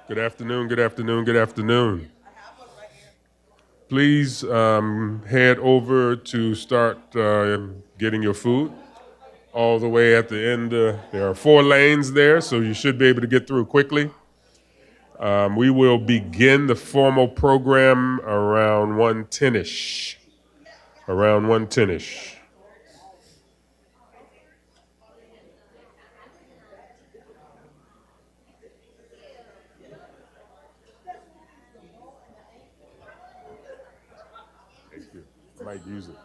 Good afternoon, good afternoon, good afternoon. Please head over to start getting your food. All the way at the end, there are 4 lanes there, so you should be able to get through quickly. We will begin the formal program around 1:10ish. Around 1:10ish. Thank you. I might use it.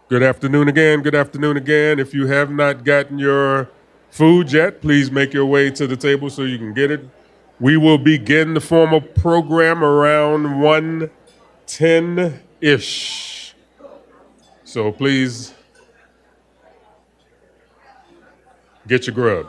Good afternoon again. Good afternoon again. If you have not gotten your food yet, please make your way to the table so you can get it. We will begin the formal program around 1:10-ish. So please get your grub.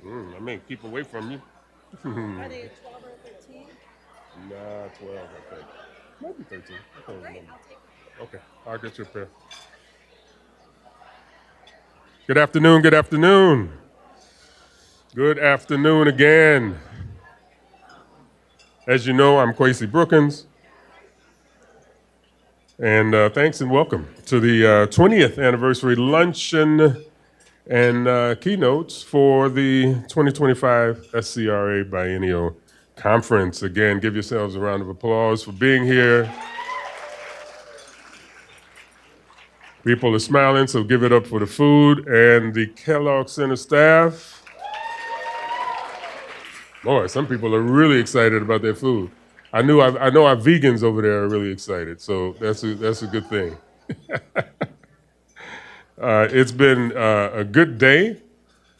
I may keep away from you. Are they 12 or 13? Nah, 12, I think. Maybe 13. I can't Great, remember. I'll take them. Okay, I'll get you a pair. Good afternoon, good afternoon. Good afternoon again. As you know, I'm Kwesi Brookins, and thanks and welcome to the 20th anniversary luncheon and keynotes for the 2025 SCRA Biennial Conference. Again, give yourselves a round of applause for being here. People are smiling, so give it up for the food and the Kellogg Center staff. Boy, some people are really excited about their food. I know our vegans over there are really excited, so that's a good thing. It's been a good day.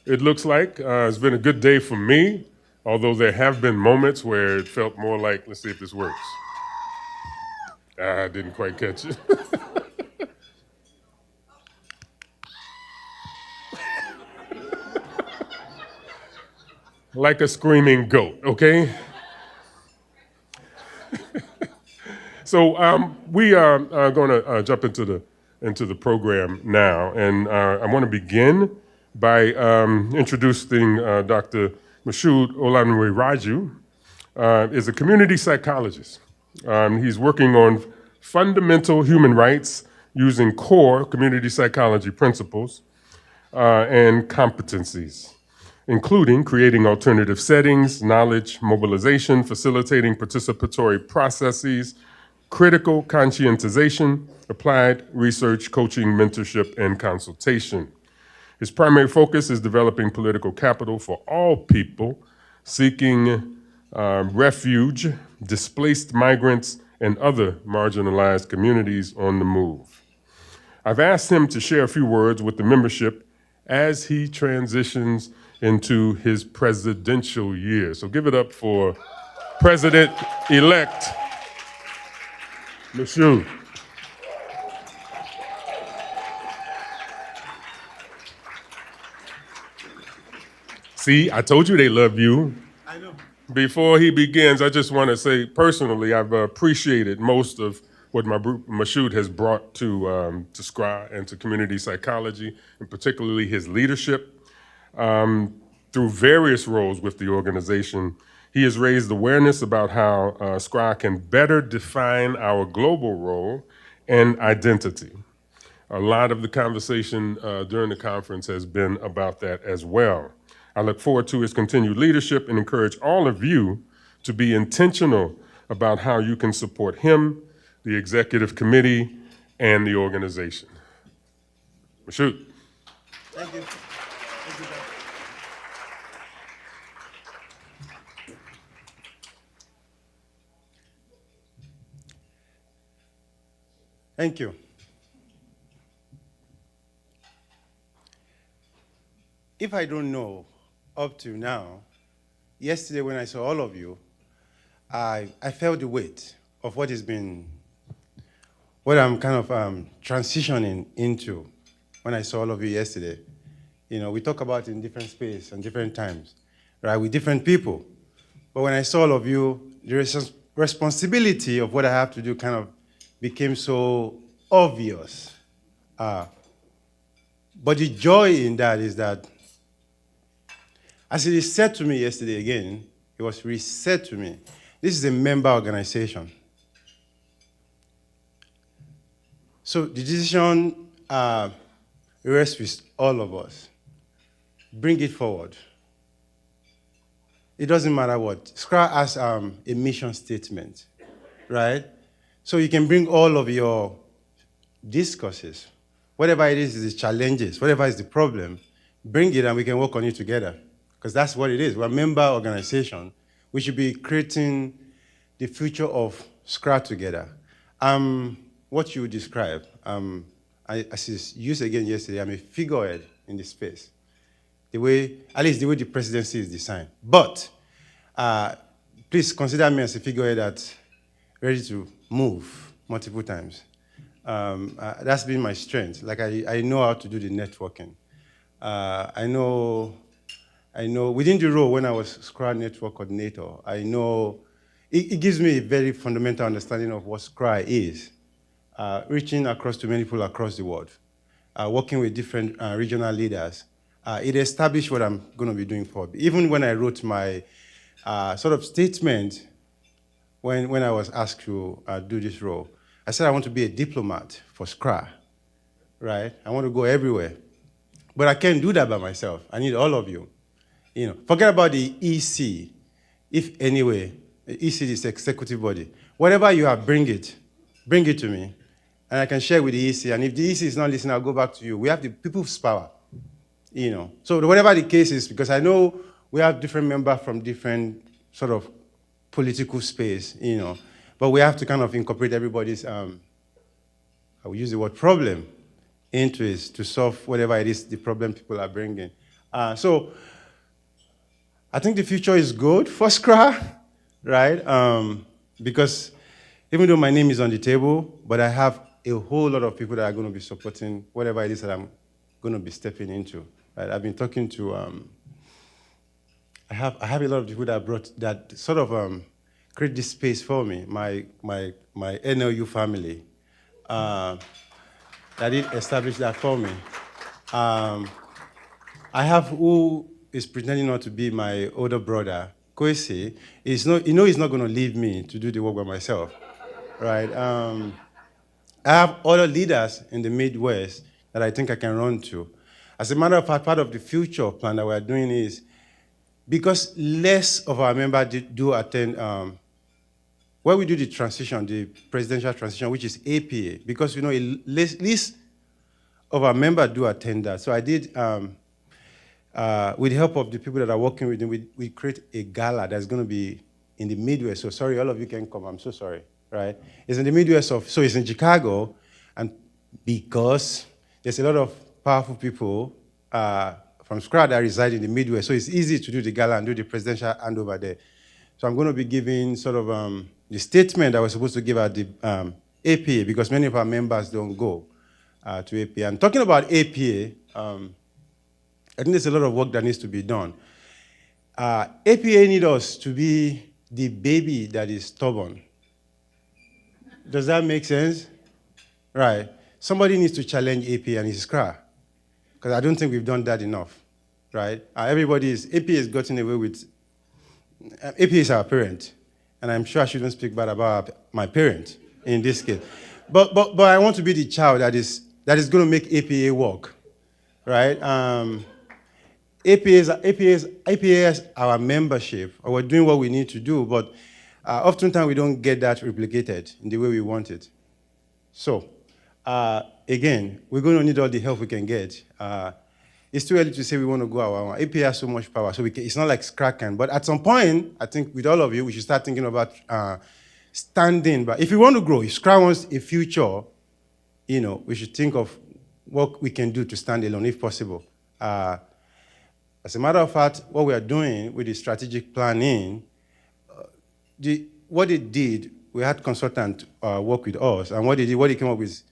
It looks like it's been a good day for me, although there have been moments where it felt more like, let's see if this works. I didn't quite catch it. Like a screaming goat, okay? So we are going to jump into the program now, and I want to begin by introducing Dr. Mashood Olanway-Raju. Is a community psychologist. He's working on fundamental human rights using core community psychology principles and competencies, including creating alternative settings, knowledge mobilization, facilitating participatory processes, critical conscientization, applied research, coaching, mentorship, and consultation. His primary focus is developing political capital for all people seeking refuge, displaced migrants, and other marginalized communities on the move. I've asked him to share a few words with the membership as he transitions into his presidential year. So give it up for President-elect Mashood. See, I told you they love you. I know. Before he begins, I just want to say personally, I've appreciated most of what Mashood has brought to SCRA and to community psychology, and particularly his leadership. Through various roles with the organization, he has raised awareness about how SCRA can better define our global role and identity. A lot of the conversation during the conference has been about that as well. I look forward to his continued leadership and encourage all of you to be intentional about how you can support him, the executive committee, and the organization. Mashood. Thank you. Thank you, Doc. Thank you. If I don't know up to now, yesterday when I saw all of you, I felt the weight of what I'm kind of transitioning into when I saw all of you yesterday. You know, we talk about it in different space and different times, right, with different people. But when I saw all of you, the responsibility of what I have to do kind of became so obvious. But the joy in that is that, as it is said to me yesterday again, it was resaid to me, this is a member organization. So the decision rests with all of us. Bring it forward. It doesn't matter what. SCRA has a mission statement, right? So you can bring all of your discourses, whatever it is the challenges, whatever is the problem, bring it and we can work on it together. Because that's what it is. We're a member organization. We should be creating the future of SCRA together. What you describe, as is used again yesterday, I'm a figurehead in this space. At least the way the presidency is designed. But please consider me as a figurehead that's ready to move multiple times. That's been my strength. Like I know how to do the networking. I I know within the role when I was SCRA network coordinator, I know it gives me a very fundamental understanding of what SCRA is, reaching across to many people across the world, working with different regional leaders. It established what I'm going to be doing for. Even when I wrote my sort of statement when I was asked to do this role, I said I want to be a diplomat for SCRA, right? I want to go everywhere. But I can't do that by myself. I need all of you. Forget about the EC, if anyway, the EC is the executive body. Whatever you have, bring it to me, and I can share with the EC. And if the EC is not listening, I'll go back to you. We have the people's power, So whatever the case is, because I know we have different members from different sort of political space, but we have to kind of incorporate everybody's, I will use the word problem, into it to solve whatever it is the problem people are bringing. So I think the future is good for SCRA, right? Because even though my name is on the table, but I have a whole lot of people that are going to be supporting whatever it is that I'm going to be stepping into. Right? I've been talking to, I have a lot of people that sort of create this space for me. My NLU family, that did establish that for me. I have who is pretending not to be my older brother, Kwesi. He's not going to leave me to do the work by myself, right? I have other leaders in the Midwest that I think I can run to. As a matter of fact, part of the future plan that we're doing is, because less of our members do attend, where we do the transition, the presidential transition, which is APA, because least of our members do attend that. So I did, with the help of the people that are working with me, we create a gala that's going to be in the Midwest. So sorry, all of you can come. I'm so sorry, right? It's in the Midwest so it's in Chicago, and because there's a lot of powerful people from SCRA that reside in the Midwest, so it's easy to do the gala and do the presidential handover there. So I'm going to be giving sort of the statement that we're supposed to give at the APA, because many of our members don't go to APA. And talking about APA, I think there's a lot of work that needs to be done. APA needs us to be the baby that is stubborn. Does that make sense? Right. Somebody needs to challenge APA and his SCRA, because I don't think we've done that enough, right? APA has gotten away with, APA is our parent, and I'm sure I shouldn't speak bad about my parent in this case. But I want to be the child that is going to make APA work, right? APA is our membership, or we're doing what we need to do, but oftentimes we don't get that replicated in the way we want it. So, again, we're going to need all the help we can get. It's too early to say we want to go our own. APA has so much power, so it's not like SCRA can. But at some point, I think with all of you, we should start thinking about standing. But if we want to grow, if SCRA wants a future, we should think of what we can do to stand alone, if possible. As a matter of fact, what we are doing with the strategic planning, what it did, we had consultants work with us, and what they came up with,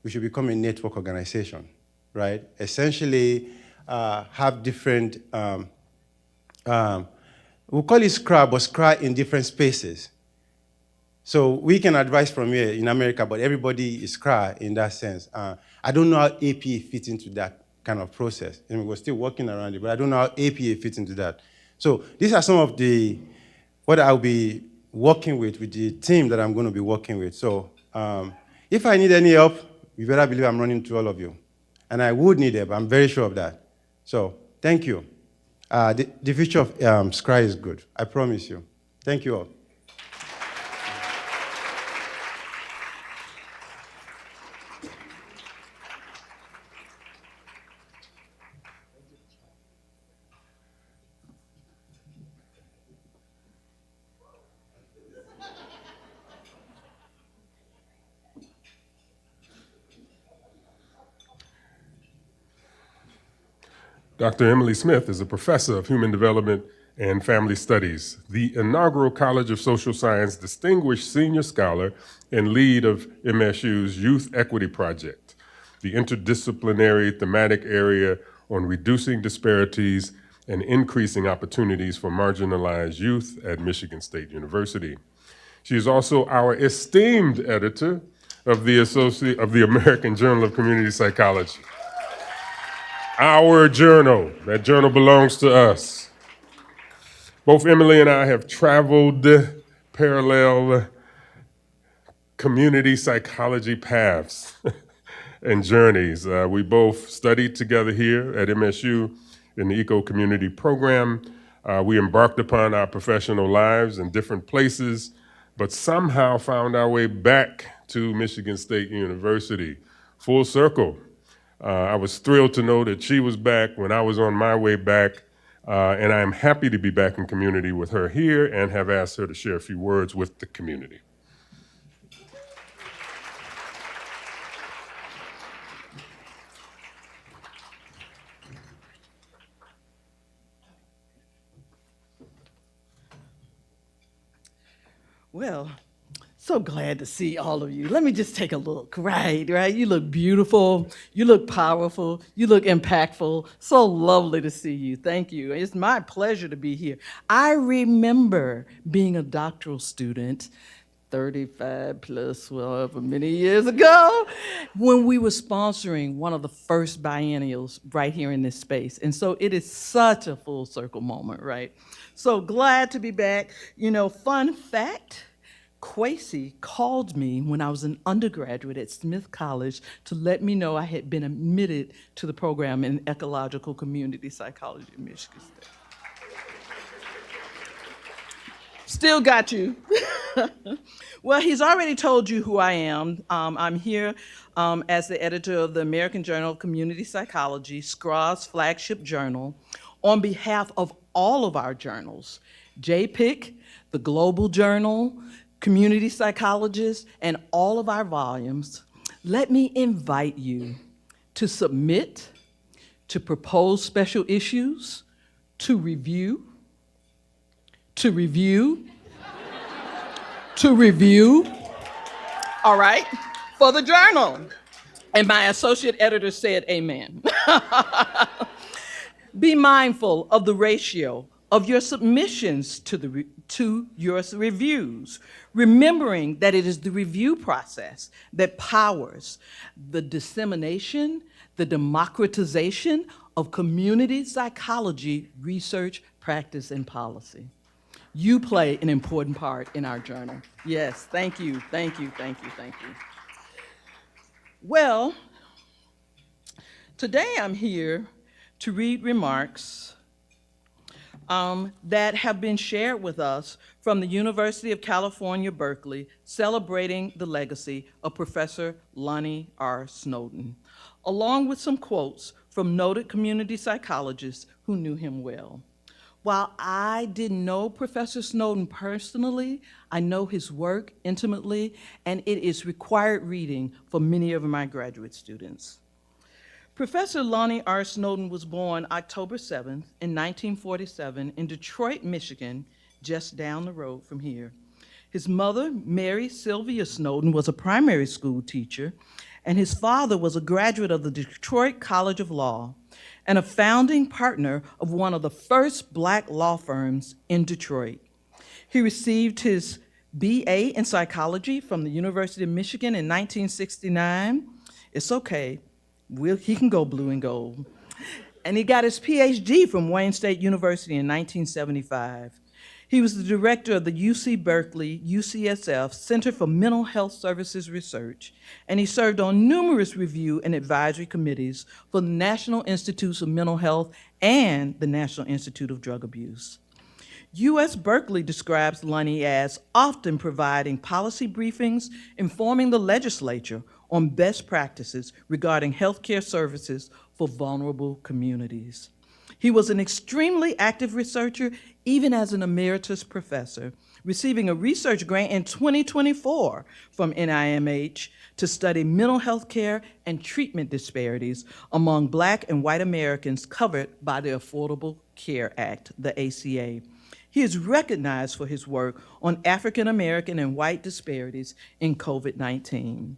we should become a network organization, right? Essentially, have different, we'll call it SCRA, but SCRA in different spaces. So we can advise from here in America, but everybody is SCRA in that sense. I don't know how APA fits into that kind of process. And we're still working around it, but I don't know how APA fits into that. So these are some of what I'll be working with the team that I'm going to be working with. So if I need any help, you better believe I'm running to all of you. And I would need help, I'm very sure of that. So thank you. The future of SCRA is good, I promise you. Thank you all. Dr. Emily Smith is a professor of human development and family studies, the inaugural College of Social Science Distinguished Senior Scholar and lead of MSU's Youth Equity Project, the interdisciplinary thematic area on reducing disparities and increasing opportunities for marginalized youth at Michigan State University. She is also our esteemed editor of the American Journal of Community Psychology. Our journal. That journal belongs to us. Both Emily and I have traveled parallel community psychology paths and journeys. We both studied together here at MSU in the Eco-Community program. We embarked upon our professional lives in different places, but somehow found our way back to Michigan State University, full circle. I was thrilled to know that she was back when I was on my way back, and I am happy to be back in community with her here and have asked her to share a few words with the community. Well, so glad to see all of you. Let me just take a look, right? You look beautiful, you look powerful, you look impactful. So lovely to see you. Thank you. It's my pleasure to be here. I remember being a doctoral student 35 plus, well, many years ago, when we were sponsoring one of the first biennials right here in this space. And so it is such a full circle moment, right? So glad to be back. You know, fun fact, Kwesi called me when I was an undergraduate at Smith College to let me know I had been admitted to the program in ecological community psychology at Michigan State. Still got you. Well, he's already told you who I am. I'm here as the editor of the American Journal of Community Psychology, SCRA's flagship journal, on behalf of all of our journals, JPIC, the Global Journal, Community Psychologist, and all of our volumes. Let me invite you to submit, to propose special issues, to review, all right, for the journal. And my associate editor said amen. Be mindful of the ratio of your submissions to your reviews, remembering that it is the review process that powers the dissemination, the democratization of community psychology research, practice, and policy. You play an important part in our journal. Yes, thank you, thank you, thank you, thank you. Well, today I'm here to read remarks that have been shared with us from the University of California, Berkeley, celebrating the legacy of Professor Lonnie R. Snowden, along with some quotes from noted community psychologists who knew him well. While I didn't know Professor Snowden personally, I know his work intimately, and it is required reading for many of my graduate students. Professor Lonnie R. Snowden was born October 7th in 1947 in Detroit, Michigan, just down the road from here. His mother, Mary Sylvia Snowden, was a primary school teacher, and his father was a graduate of the Detroit College of Law and a founding partner of one of the first Black law firms in Detroit. He received his BA in psychology from the University of Michigan in 1969. It's okay, he can go blue and gold. And he got his PhD from Wayne State University in 1975. He was the director of the UC Berkeley, UCSF Center for Mental Health Services Research, and he served on numerous review and advisory committees for the National Institutes of Mental Health and the National Institute of Drug Abuse. US Berkeley describes Lonnie as often providing policy briefings, informing the legislature on best practices regarding healthcare services for vulnerable communities. He was an extremely active researcher, even as an emeritus professor, receiving a research grant in 2024 from NIMH to study mental health care and treatment disparities among Black and white Americans covered by the Affordable Care Act, the ACA. He is recognized for his work on African American and white disparities in COVID-19.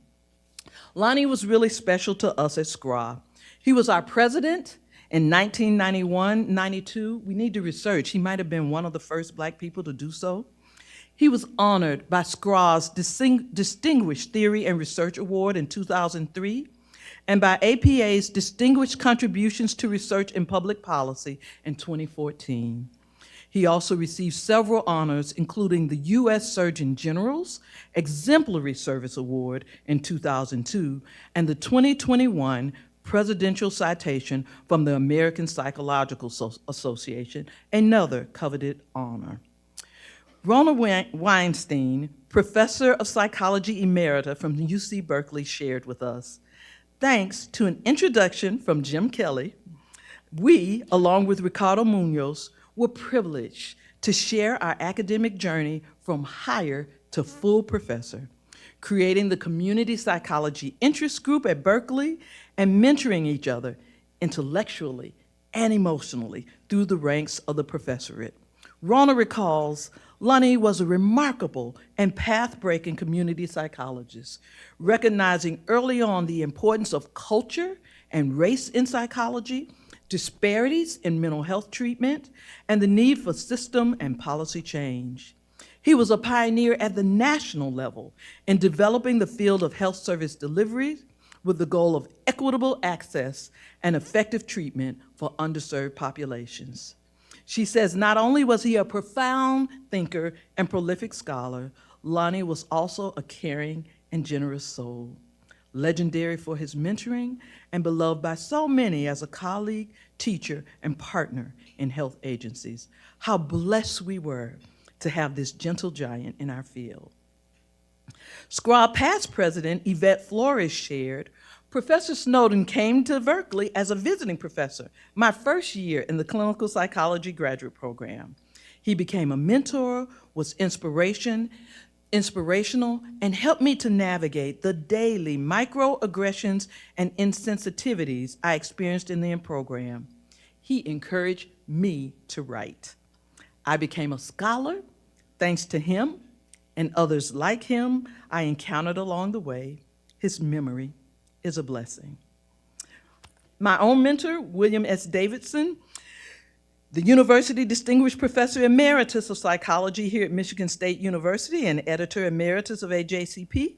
Lonnie was really special to us at SCRA. He was our president In 1991-92, we need to research, he might have been one of the first Black people to do so. He was honored by SCRA's Distinguished Theory and Research Award in 2003, and by APA's Distinguished Contributions to Research and Public Policy in 2014. He also received several honors, including the U.S. Surgeon General's Exemplary Service Award in 2002 and the 2021 Presidential Citation from the American Psychological Association, another coveted honor. Rona Weinstein, professor of psychology emerita from UC Berkeley, shared with us, thanks to an introduction from Jim Kelly, we, along with Ricardo Munoz, were privileged to share our academic journey from hire to full professor, creating the Community Psychology Interest Group at Berkeley and mentoring each other intellectually and emotionally through the ranks of the professorate. Rona recalls, Lonnie was a remarkable and path-breaking community psychologist, recognizing early on the importance of culture and race in psychology, disparities in mental health treatment, and the need for system and policy change. He was a pioneer at the national level in developing the field of health service delivery with the goal of equitable access and effective treatment for underserved populations. She says not only was he a profound thinker and prolific scholar, Lonnie was also a caring and generous soul. Legendary for his mentoring and beloved by so many as a colleague, teacher, and partner in health agencies. How blessed we were to have this gentle giant in our field. SCRA past president Yvette Flores shared, Professor Snowden came to Berkeley as a visiting professor, my first year in the clinical psychology graduate program. He became a mentor, was inspirational, and helped me to navigate the daily microaggressions and insensitivities I experienced in the program. He encouraged me to write. I became a scholar thanks to him and others like him I encountered along the way. His memory is a blessing. My own mentor, William S. Davidson, the University Distinguished Professor Emeritus of Psychology here at Michigan State University and Editor Emeritus of AJCP,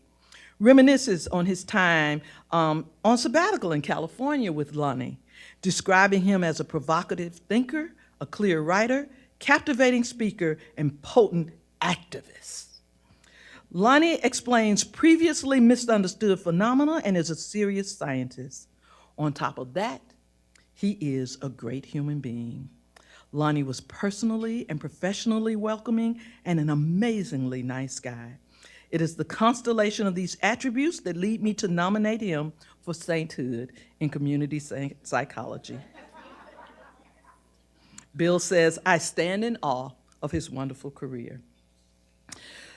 reminisces on his time on sabbatical in California with Lonnie, describing him as a provocative thinker, a clear writer, captivating speaker, and potent activist. Lonnie explains previously misunderstood phenomena and is a serious scientist. On top of that, he is a great human being. Lonnie was personally and professionally welcoming and an amazingly nice guy. It is the constellation of these attributes that lead me to nominate him for sainthood in community psychology. Bill says, I stand in awe of his wonderful career.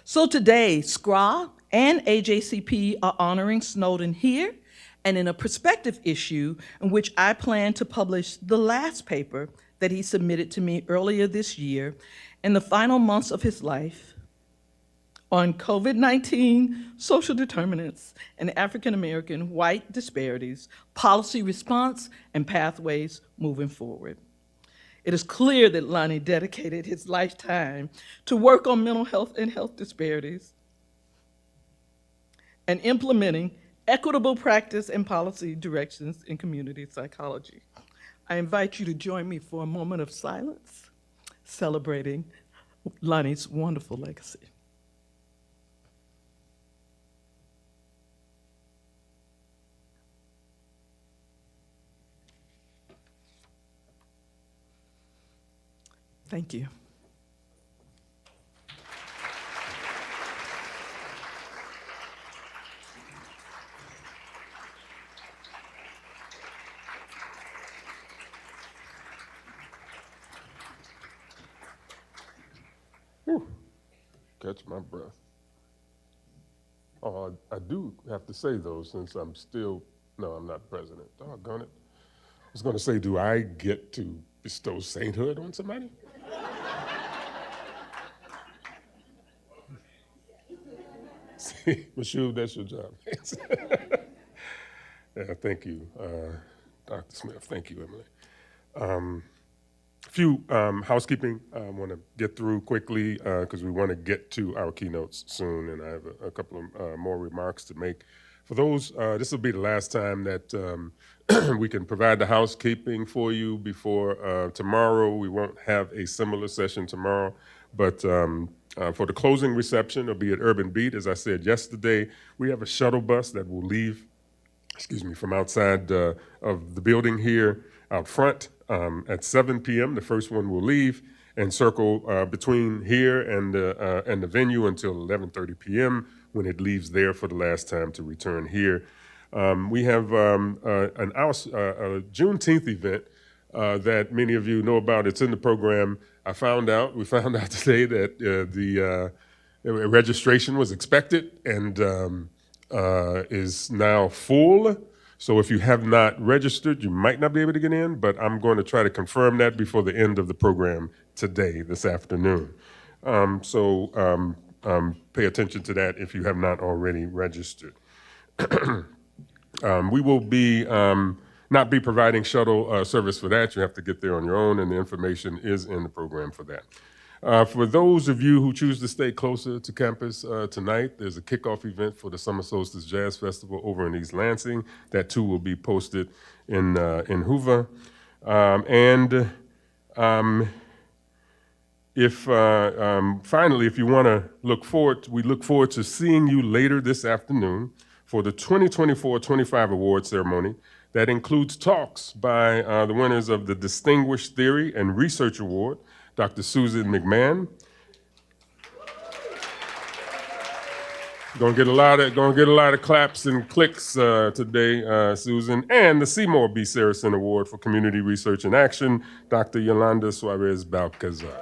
So today, SCRA and AJCP are honoring Snowden here and in a perspective issue in which I plan to publish the last paper that he submitted to me earlier this year in the final months of his life on COVID-19, social determinants, and African-American white disparities, policy response, and pathways moving forward. It is clear that Lonnie dedicated his lifetime to work on mental health and health disparities and implementing equitable practice and policy directions in community psychology. I invite you to join me for a moment of silence, celebrating Lonnie's wonderful legacy. Thank you. Whew. Catch my breath. Oh, I do have to say, though, since I'm still, no, I'm not president. Doggone it. I was going to say, do I get to bestow sainthood on somebody? See, Mashoub, that's your job. Yeah, thank you, Dr. Smith. Thank you, Emily. Few housekeeping I want to get through quickly because we want to get to our keynotes soon, and I have a couple of more remarks to make. For those, this will be the last time that we can provide the housekeeping for you before tomorrow. We won't have a similar session tomorrow, but for the closing reception, it'll be at Urban Beat. As I said yesterday, we have a shuttle bus that will leave from outside of the building here out front at 7 p.m. The first one will leave and circle between here and the venue until 11:30 p.m. when it leaves there for the last time to return here. We have a Juneteenth event that many of you know about. It's in the program. We found out today that the registration was expected and is now full. So if you have not registered, you might not be able to get in, but I'm going to try to confirm that before the end of the program today, this afternoon. So pay attention to that if you have not already registered. We will be not be providing shuttle service for that. You have to get there on your own, and the information is in the program for that. For those of you who choose to stay closer to campus tonight, there's a kickoff event for the Summer Solstice Jazz Festival over in East Lansing. That too will be posted in Hoover. Finally, if you want to we look forward to seeing you later this afternoon for the 2024-25 award ceremony. That includes talks by the winners of the Distinguished Theory and Research Award, Dr. Susan McMahon. Gonna get a lot of claps and clicks today, Susan, and the Seymour B. Saracen Award for Community Research and Action, Dr. Yolanda Suarez Balcazar.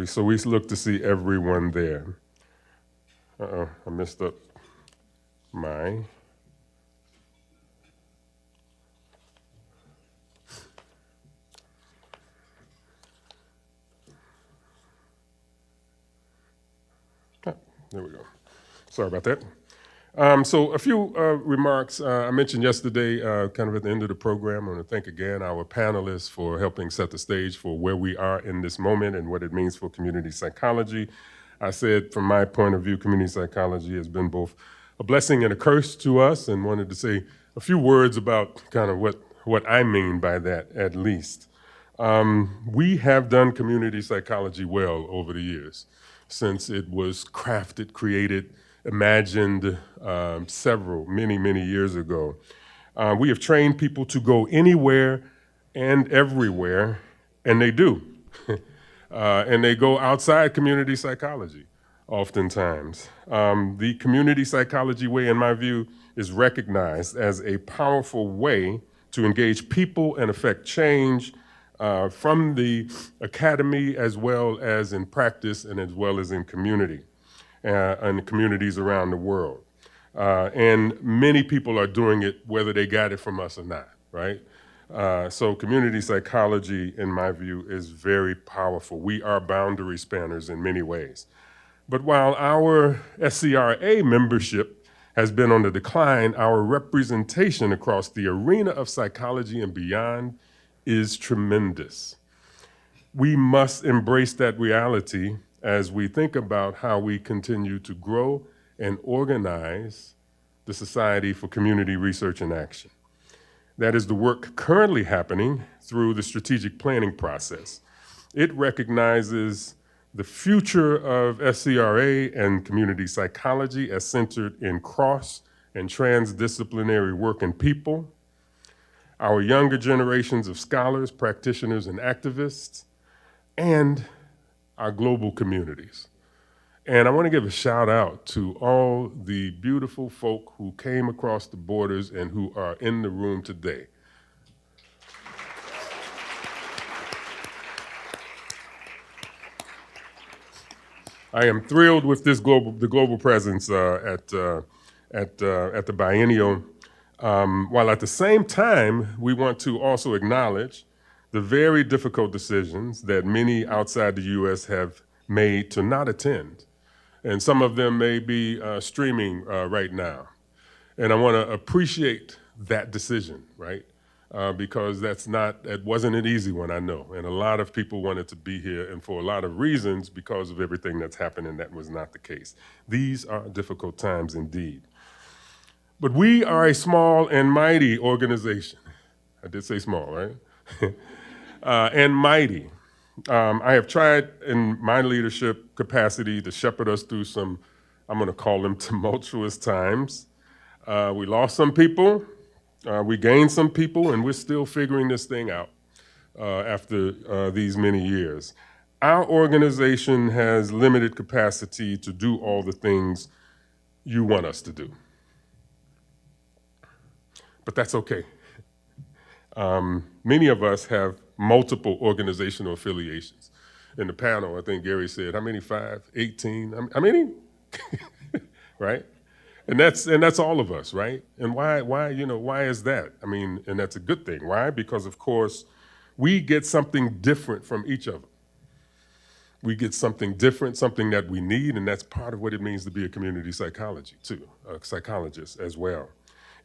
So we look to see everyone there. I messed up my. There we go. Sorry about that. So a few remarks. I mentioned yesterday, kind of at the end of the program, I want to thank again our panelists for helping set the stage for where we are in this moment and what it means for community psychology. I said, from my point of view, community psychology has been both a blessing and a curse to us, and wanted to say a few words about kind of what I mean by that, at least. We have done community psychology well over the years, since it was crafted, created, imagined many years ago. We have trained people to go anywhere and everywhere, and they do. And they go outside community psychology, oftentimes. The community psychology way, in my view, is recognized as a powerful way to engage people and affect change from the academy, as well as in practice and as well as in community and communities around the world. And many people are doing it whether they got it from us or not, right? So community psychology, in my view, is very powerful. We are boundary spanners in many ways. But while our SCRA membership has been on the decline, our representation across the arena of psychology and beyond is tremendous. We must embrace that reality as we think about how we continue to grow and organize the Society for Community Research and Action. That is the work currently happening through the strategic planning process. It recognizes the future of SCRA and community psychology as centered in cross and transdisciplinary work and people, our younger generations of scholars, practitioners, and activists, and our global communities. And I want to give a shout out to all the beautiful folk who came across the borders and who are in the room today. I am thrilled with the global presence at the Biennial, while at the same time, we want to also acknowledge the very difficult decisions that many outside the U.S. have made to not attend. And some of them may be streaming right now. And I want to appreciate that decision, right? Because it wasn't an easy one, I know. And a lot of people wanted to be here, and for a lot of reasons, because of everything that's happening, that was not the case. These are difficult times indeed. But we are a small and mighty organization. I did say small, right? And mighty. I have tried in my leadership capacity to shepherd us through some, I'm going to call them tumultuous times. We lost some people, we gained some people, and we're still figuring this thing out after these many years. Our organization has limited capacity to do all the things you want us to do. But that's okay. Many of us have multiple organizational affiliations. In the panel, I think Gary said, how many? 5, 18? How many? Right? And that's all of us, right? And why is that? I mean, and that's a good thing. Why? Because of course, we get something different from each other. We get something different, something that we need, and that's part of what it means to be a community psychologist as well.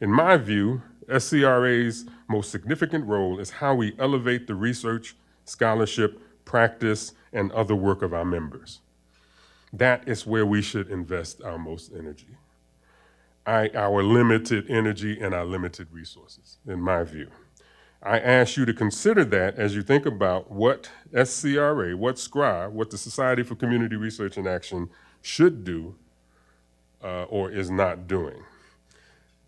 In my view, SCRA's most significant role is how we elevate the research, scholarship, practice, and other work of our members. That is where we should invest our most energy. Our limited energy and our limited resources, in my view. I ask you to consider that as you think about what SCRA, what SCRA, what the Society for Community Research and Action should do or is not doing.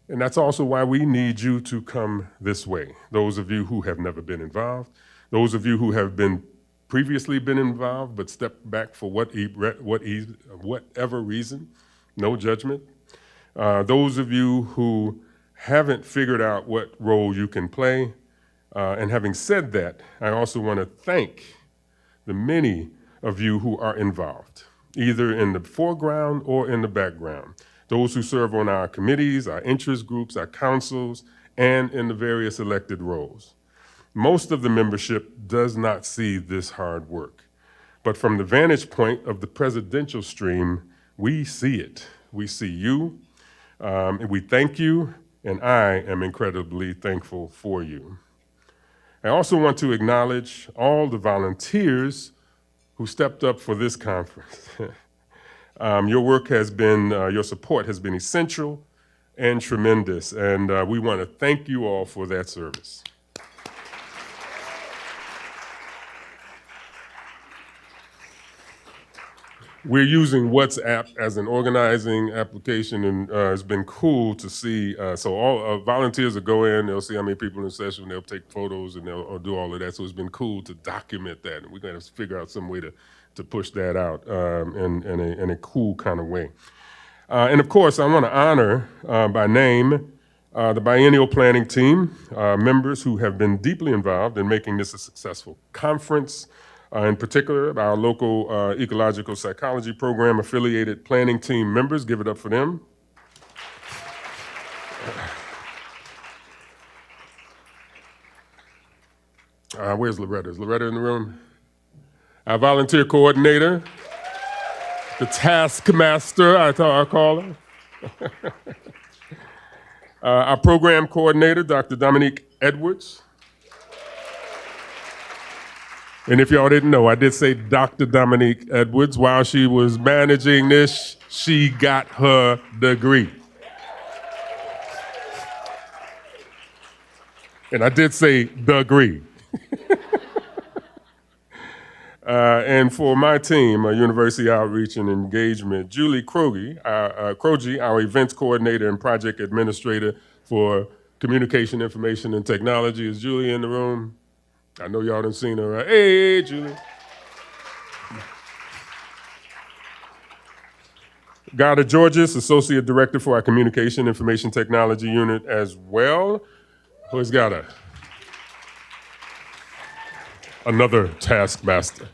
And that's also why we need you to come this way. Those of you who have never been involved, those of you who have previously been involved but stepped back for whatever reason, no judgment. Those of you who haven't figured out what role you can play. And having said that, I also want to thank the many of you who are involved, either in the foreground or in the background. Those who serve on our committees, our interest groups, our councils, and in the various elected roles. Most of the membership does not see this hard work. But from the vantage point of the presidential stream, we see it. We see you, and we thank you, and I am incredibly thankful for you. I also want to acknowledge all the volunteers who stepped up for this conference. Your support has been essential and tremendous, and we want to thank you all for that service. We're using WhatsApp as an organizing application, and it's been cool to see. So all volunteers will go in, they'll see how many people in the session, they'll take photos, and they'll do all of that. So it's been cool to document that, and we're going to figure out some way to push that out in a cool kind of way. And of course, I want to honor by name the biennial planning team, members who have been deeply involved in making this a successful conference. In particular, our local ecological psychology program affiliated planning team members. Give it up for them. Where's Loretta? Is Loretta in the room? Our volunteer coordinator, the taskmaster, I call her. Our program coordinator, Dr. Dominique Edwards. And if y'all didn't know, I did say Dr. Dominique Edwards. While she was managing this, she got her degree. And I did say degree. And for my team, University Outreach and Engagement, Julie Krogi, our events coordinator and project administrator for communication, information, and technology. Is Julie in the room? I know y'all done seen her. Hey, Julie. Gada Georges, Associate Director for our Communication Information Technology Unit as well. Who's Gada? Another taskmaster.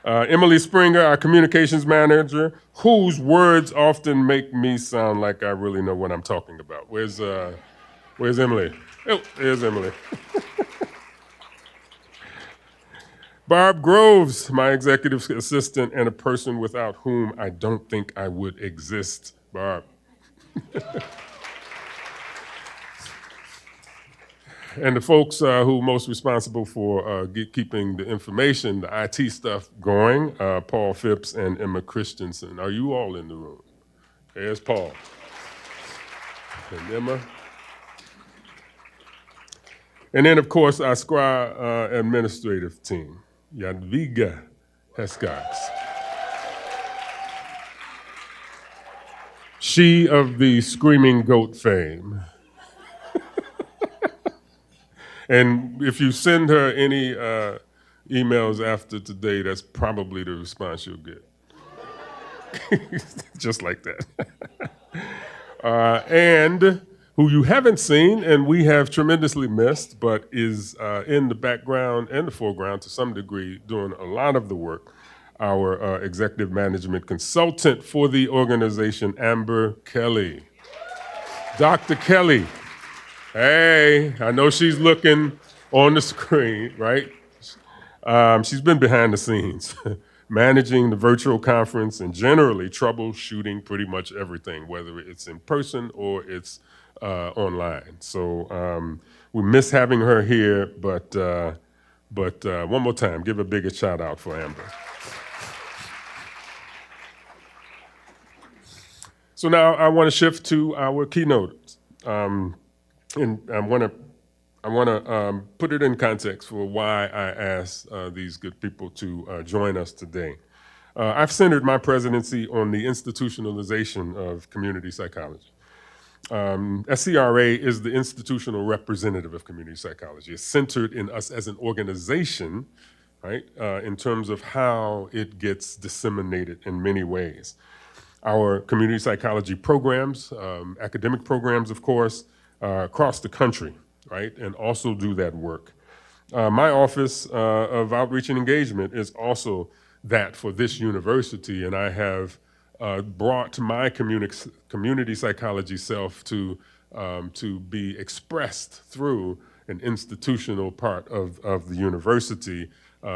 Emily Springer, our Communications Manager, whose words often make me sound like I really know what I'm talking about. Where's Emily? Oh, there's Emily. Barb Groves, my executive assistant and a person without whom I don't think I would exist. Barb. And the folks who are most responsible for keeping the information, the IT stuff going, Paul Phipps and Emma Christensen. Are you all in the room? There's Paul and Emma. And then, of course, our SCRA administrative team, Jadwiga Heskax. She of the Screaming Goat fame. And if you send her any emails after today, that's probably the response you'll get. Just like that. And who you haven't seen and we have tremendously missed, but is in the background and the foreground to some degree doing a lot of the work, our executive management consultant for the organization, Amber Kelly. Dr. Kelly. Hey, I know she's looking on the screen, right? She's been behind the scenes, managing the virtual conference and generally troubleshooting pretty much everything, whether it's in person or it's online. So we miss having her here, but one more time, give a bigger shout out for Amber. So now I want to shift to our keynote. And I want to put it in context for why I asked these good people to join us today. I've centered my presidency on the institutionalization of community psychology. SCRA is the institutional representative of community psychology. It's centered in us as an organization, right, in terms of how it gets disseminated in many ways. Our community psychology programs, academic programs, of course, across the country, right, and also do that work. My Office of Outreach and Engagement is also that for this university, and I have brought my community psychology self to be expressed through an institutional part of the university.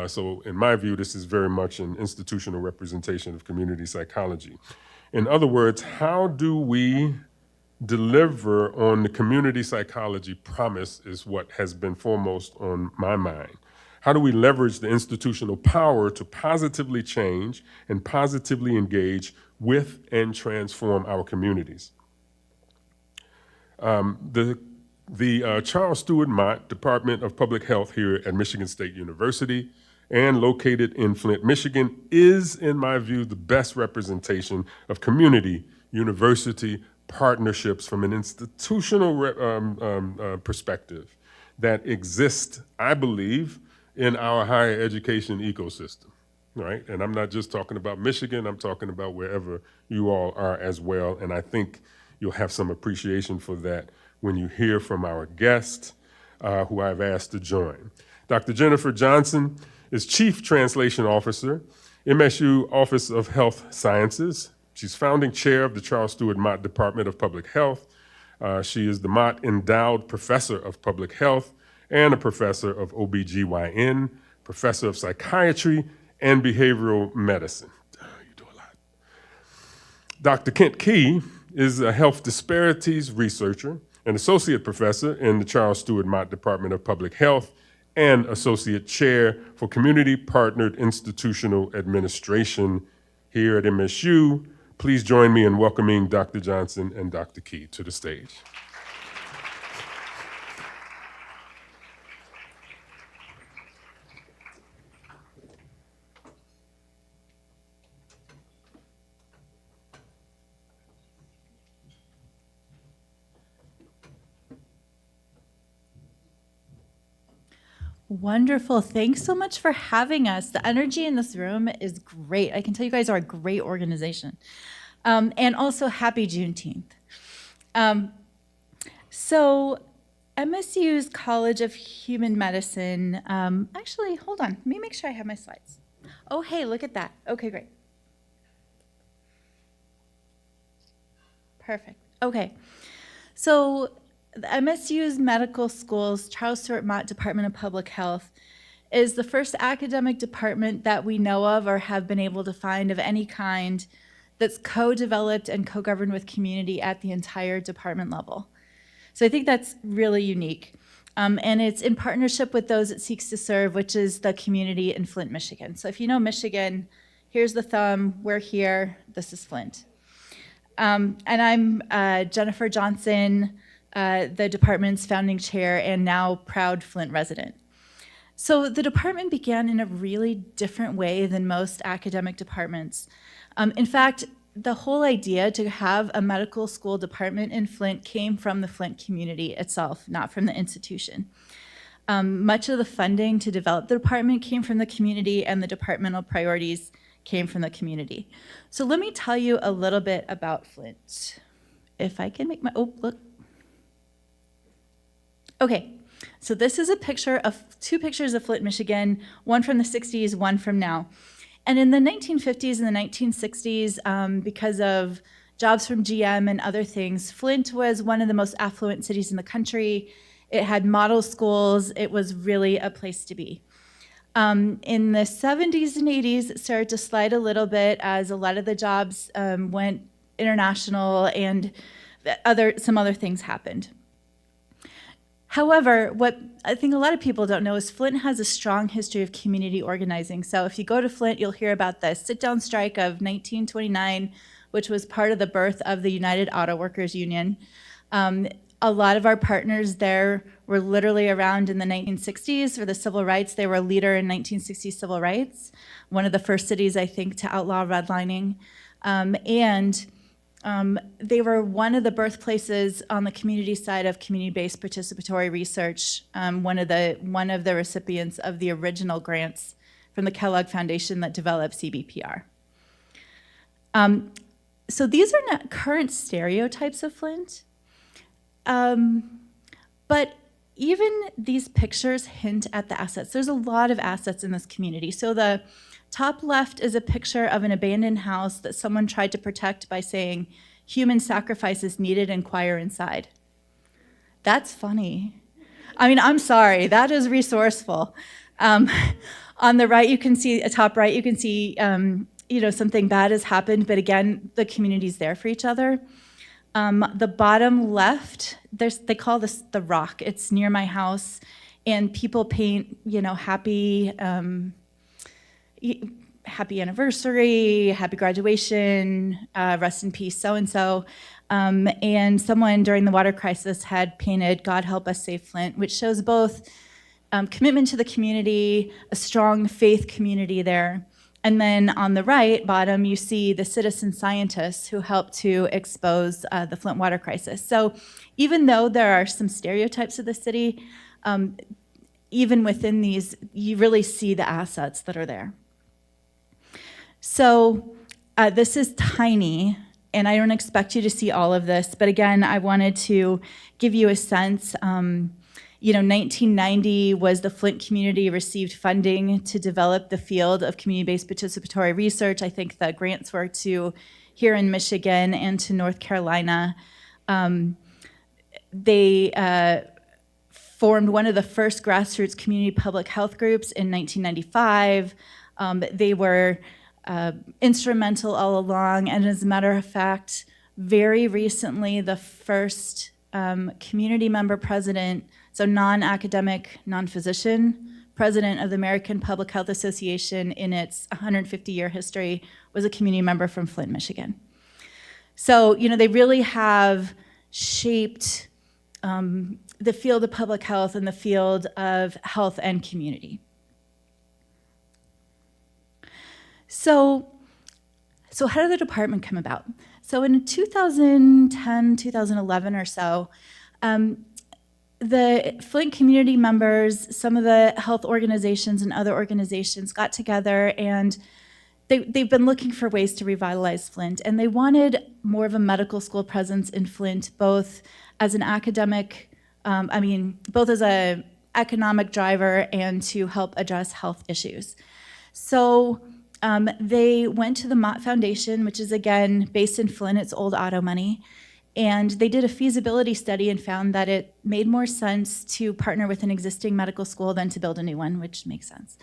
So in my view, this is very much an institutional representation of community psychology. In other words, how do we deliver on the community psychology promise is what has been foremost on my mind. How do we leverage the institutional power to positively change and positively engage with and transform our communities? The Charles Stewart Mott Department of Public Health here at Michigan State University and located in Flint, Michigan is, in my view, the best representation of community, university, partnerships from an institutional perspective that exist, I believe, in our higher education ecosystem, right? And I'm not just talking about Michigan, I'm talking about wherever you all are as well. And I think you'll have some appreciation for that when you hear from our guest, who I've asked to join. Dr. Jennifer Johnson is Chief Translation Officer, MSU Office of Health Sciences. She's founding chair of the Charles Stewart Mott Department of Public Health. She is the Mott Endowed Professor of Public Health and a professor of OBGYN, professor of psychiatry and behavioral medicine. You do a lot. Dr. Kent Key is a health disparities researcher, an associate professor in the Charles Stewart Mott Department of Public Health and associate chair for community partnered institutional administration here at MSU. Please join me in welcoming Dr. Johnson and Dr. Key to the stage. Wonderful. Thanks so much for having us. The energy in this room is great. I can tell you guys are a great organization. And also happy Juneteenth. So MSU's College of Human Medicine, actually, hold on. Let me make sure I have my slides. Oh, hey, look at that. Okay, great. Perfect. Okay. So the MSU's Medical School's Charles Stewart Mott Department of Public Health is the first academic department that we know of or have been able to find of any kind that's co-developed and co-governed with community at the entire department level. So I think that's really unique. And it's in partnership with those it seeks to serve, which is the community in Flint, Michigan. So if you know Michigan, here's the thumb, we're here, this is Flint. And I'm Jennifer Johnson, the department's founding chair and now proud Flint resident. So the department began in a really different way than most academic departments. In fact, the whole idea to have a medical school department in Flint came from the Flint community itself, not from the institution. Much of the funding to develop the department came from the community, and the departmental priorities came from the community. So let me tell you a little bit about Flint. If I can make my, oh, look. Okay, so this is a picture of, two pictures of Flint, Michigan, one from the 60s, one from now. And in the 1950s and the 1960s, because of jobs from GM and other things, Flint was one of the most affluent cities in the country. It had model schools. It was really a place to be. In the 70s and 80s, it started to slide a little bit as a lot of the jobs went international and some other things happened. However, what I think a lot of people don't know is Flint has a strong history of community organizing. So if you go to Flint, you'll hear about the sit-down strike of 1929, which was part of the birth of the United Auto Workers Union. A lot of our partners there were literally around in the 1960s for the civil rights. They were a leader in 1960s civil rights, one of the first cities, I think, to outlaw redlining. They were one of the birthplaces on the community side of community-based participatory research, one of the recipients of the original grants from the Kellogg Foundation that developed CBPR. So these are not current stereotypes of Flint, but even these pictures hint at the assets. There's a lot of assets in this community. So the top left is a picture of an abandoned house that someone tried to protect by saying, "Human sacrifice is needed, inquire inside." That's funny. I mean, I'm sorry, that is resourceful. On the right, you can see, top right, you can see, something bad has happened, but again, the community's there for each other. The bottom left, they call this the rock. It's near my house, and people paint, happy anniversary, happy graduation, rest in peace, so-and-so. And someone during the water crisis had painted "God Help Us Save Flint," which shows both commitment to the community, a strong faith community there. And then on the right bottom, you see the citizen scientists who helped to expose the Flint water crisis. So even though there are some stereotypes of the city, even within these, you really see the assets that are there. So this is tiny, and I don't expect you to see all of this, but again, I wanted to give you a sense. 1990 was the Flint community received funding to develop the field of community-based participatory research. I think the grants were to here in Michigan and to North Carolina. They formed one of the first grassroots community public health groups in 1995. They were instrumental all along, and as a matter of fact, very recently, the first community member president, so non-academic, non-physician, president of the American Public Health Association in its 150-year history was a community member from Flint, Michigan. So, they really have shaped the field of public health and the field of health and community. So how did the department come about? So in 2010, 2011 or so, the Flint community members, some of the health organizations and other organizations got together, and they've been looking for ways to revitalize Flint, and they wanted more of a medical school presence in Flint, both as an academic, both as an economic driver and to help address health issues. So they went to the Mott Foundation, which is again based in Flint, it's old auto money, And they did a feasibility study and found that it made more sense to partner with an existing medical school than to build a new one, which makes sense.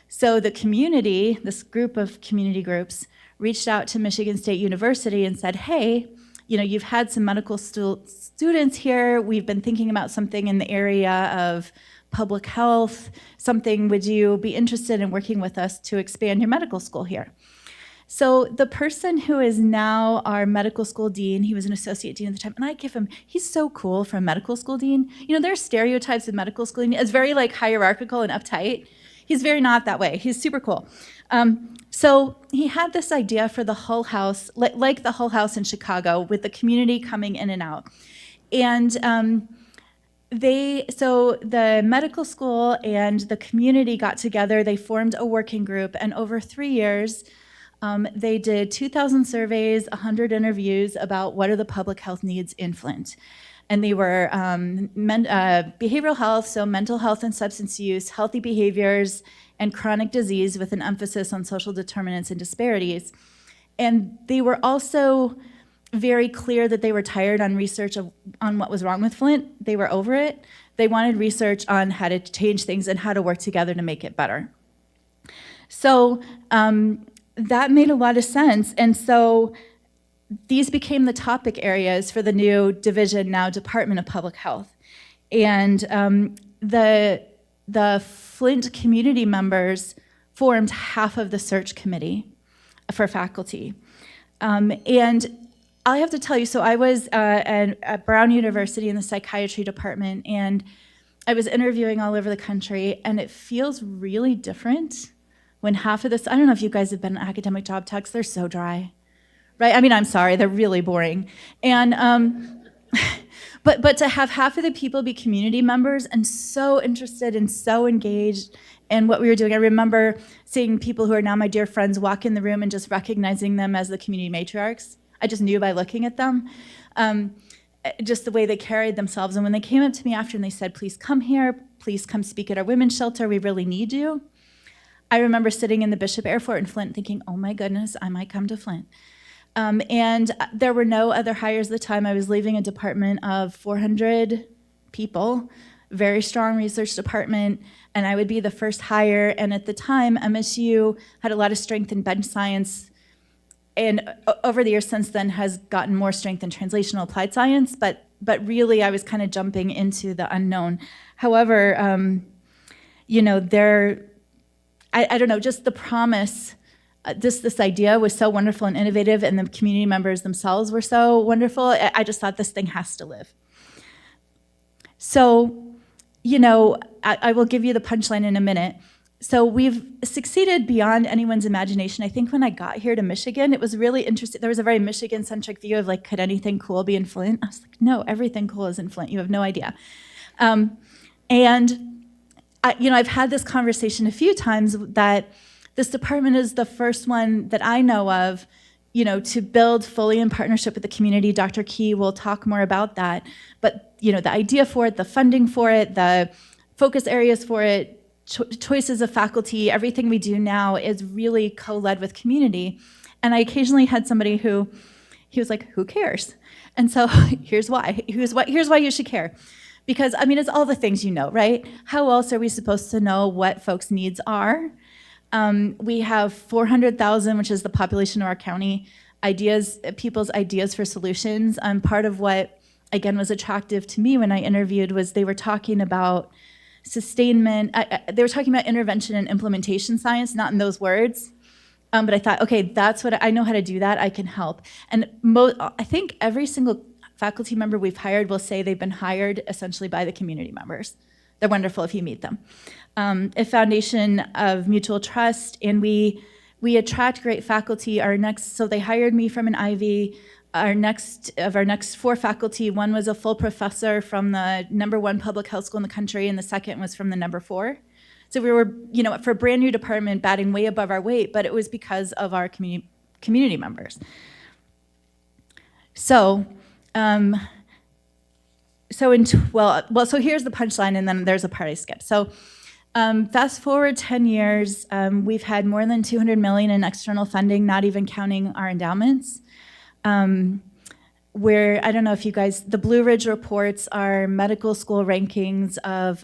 So the community, this group of community groups, reached out to Michigan State University and said, hey, you've had some medical students here. We've been thinking about something in the area of public health, something, would you be interested in working with us to expand your medical school here? So the person who is now our medical school dean, he was an associate dean at the time, and I give him, he's so cool for a medical school dean. There are stereotypes of medical school dean. It's very hierarchical and uptight. He's very not that way. He's super cool. So he had this idea for the Hull House, like the Hull House in Chicago, with the community coming in and out. And so the medical school and the community got together, they formed a working group, and over 3 years, they did 2,000 surveys, 100 interviews about what are the public health needs in Flint. And they were behavioral health, so mental health and substance use, healthy behaviors, and chronic disease with an emphasis on social determinants and disparities. And they were also very clear that they were tired on research on what was wrong with Flint. They were over it. They wanted research on how to change things and how to work together to make it better. So that made a lot of sense. And so these became the topic areas for the new division, now Department of Public Health. And the Flint community members formed half of the search committee for faculty. And I have to tell you, so I was at Brown University in the psychiatry department, and I was interviewing all over the country, and it feels really different when half of this, I don't know if you guys have been in academic job talks, they're so dry, right? I mean, I'm sorry, they're really boring. And, but to have half of the people be community members and so interested and so engaged in what we were doing. I remember seeing people who are now my dear friends walk in the room and just recognizing them as the community matriarchs. I just knew by looking at them, just the way they carried themselves. And when they came up to me after and they said, please come here, please come speak at our women's shelter, we really need you. I remember sitting in the Bishop Airport in Flint thinking, oh my goodness, I might come to Flint. And there were no other hires at the time. I was leaving a department of 400 people, very strong research department, and I would be the first hire. And at the time, MSU had a lot of strength in bench science, and over the years since then has gotten more strength in translational applied science, but really I was kind of jumping into the unknown. However, I don't know, just the promise, this idea was so wonderful and innovative, and the community members themselves were so wonderful. I just thought this thing has to live. So, I will give you the punchline in a minute. So we've succeeded beyond anyone's imagination. I think when I got here to Michigan, it was really interesting. There was a very Michigan-centric view of could anything cool be in Flint? I was like, no, everything cool is in Flint. You have no idea. I've had this conversation a few times that this department is the first one that I know of, to build fully in partnership with the community. Dr. Key will talk more about that. But, the idea for it, the funding for it, the focus areas for it, choices of faculty, everything we do now is really co-led with community. And I occasionally had somebody he was like, who cares? And so here's why. Here's why you should care. Because, it's all the things right? How else are we supposed to know what folks' needs are? We have 400,000, which is the population of our county, people's ideas for solutions. Part of what, again, was attractive to me when I interviewed was they were talking about sustainment. They were talking about intervention and implementation science, not in those words. But I thought, okay, that's what I know how to do that. I can help. And I think every single faculty member we've hired will say they've been hired essentially by the community members. They're wonderful if you meet them. A foundation of mutual trust, and we attract great faculty. So they hired me from an Ivy. Our next 4 faculty, one was a full professor from the #1 public health school in the country, and the second was from the #4. So we were, for a brand new department, batting way above our weight, but it was because of our community members. So so here's the punchline, and then there's a part I skipped. So fast forward 10 years, we've had more than $200 million in external funding, not even counting our endowments. where, I don't know if you guys, the Blue Ridge reports are medical school rankings of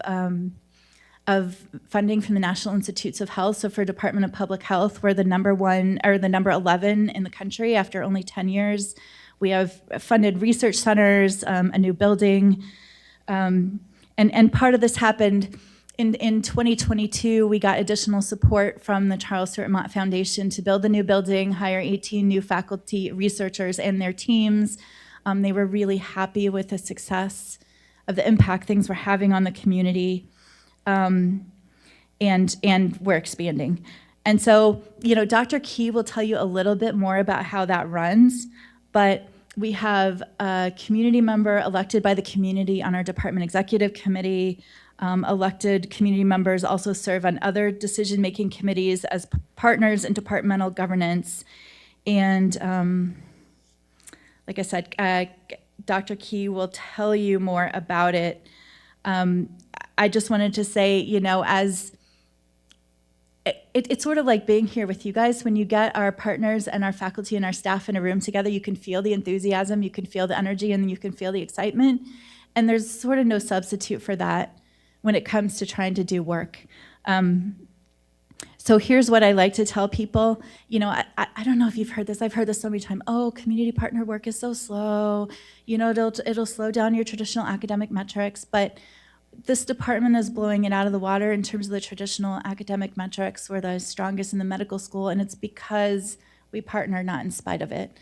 funding from the National Institutes of Health. So for Department of Public Health, we're the number 1 or the number 11 in the country after only 10 years. We have funded research centers, a new building, and part of this happened in 2022. We got additional support from the Charles Stewart Mott Foundation to build the new building, hire 18 new faculty, researchers, and their teams. They were really happy with the success of the impact things were having on the community, and we're expanding. And so, Dr. Key will tell you a little bit more about how that runs, but we have a community member elected by the community on our department executive committee. Elected community members also serve on other decision-making committees as partners in departmental governance. And like I said, Dr. Key will tell you more about it. I just wanted to say, as it's sort of like being here with you guys. When you get our partners and our faculty and our staff in a room together, you can feel the enthusiasm, you can feel the energy, and you can feel the excitement. And there's sort of no substitute for that when it comes to trying to do work. So here's what I like to tell people. I don't know if you've heard this. I've heard this so many times. Oh, community partner work is so slow. It'll slow down your traditional academic metrics. But this department is blowing it out of the water in terms of the traditional academic metrics. We're the strongest in the medical school, and it's because we partner, not in spite of it.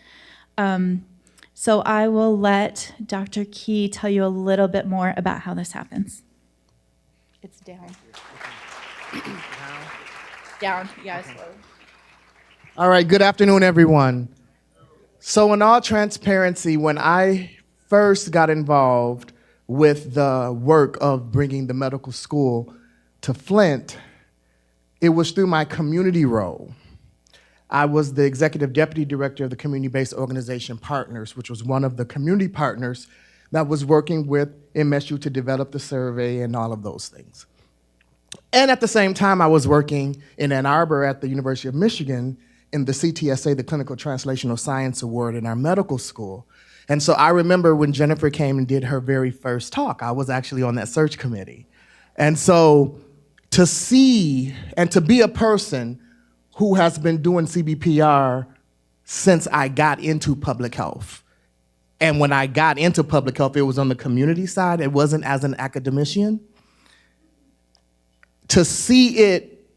So I will let Dr. Key tell you a little bit more about how this happens. It's down. Down, yeah, slow. All right, good afternoon, everyone. So in all transparency, when I first got involved with the work of bringing the medical school to Flint, it was through my community role. I was the executive deputy director of the community-based organization Partners, which was one of the community partners that was working with MSU to develop the survey and all of those things. And at the same time, I was working in Ann Arbor at the University of Michigan in the CTSA, the Clinical Translational Science Award in our medical school. And so I remember when Jennifer came and did her very first talk, I was actually on that search committee. And so to see and to be a person who has been doing CBPR since I got into public health. And when I got into public health, it was on the community side. It wasn't as an academician. To see it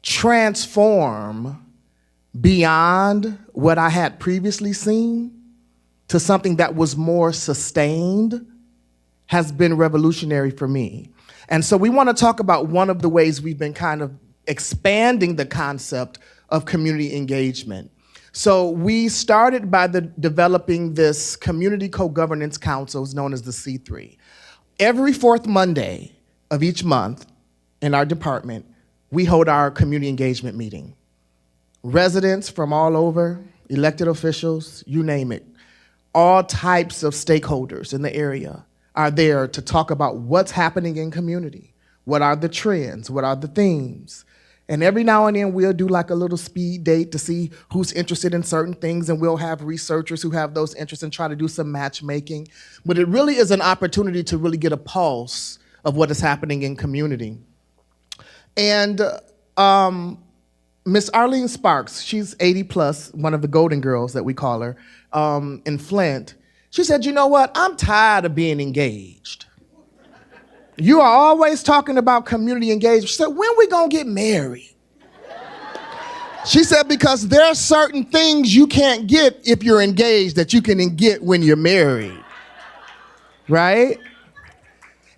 transform beyond what I had previously seen to something that was more sustained has been revolutionary for me. And so we want to talk about one of the ways we've been kind of expanding the concept of community engagement. So we started by developing this community co-governance councils known as the C3. Every fourth Monday of each month in our department, we hold our community engagement meeting. Residents from all over, elected officials, you name it, all types of stakeholders in the area are there to talk about what's happening in community. What are the trends? What are the themes? And every now and then we'll do like a little speed date to see who's interested in certain things, and we'll have researchers who have those interests and try to do some matchmaking. But it really is an opportunity to really get a pulse of what is happening in community. And Miss Arlene Sparks, she's 80 plus, one of the Golden Girls that we call her, in Flint. She said, you know what, I'm tired of being engaged. You are always talking about community engagement. She said, when we gonna get married? She said, because there are certain things you can't get if you're engaged that you can get when you're married, right?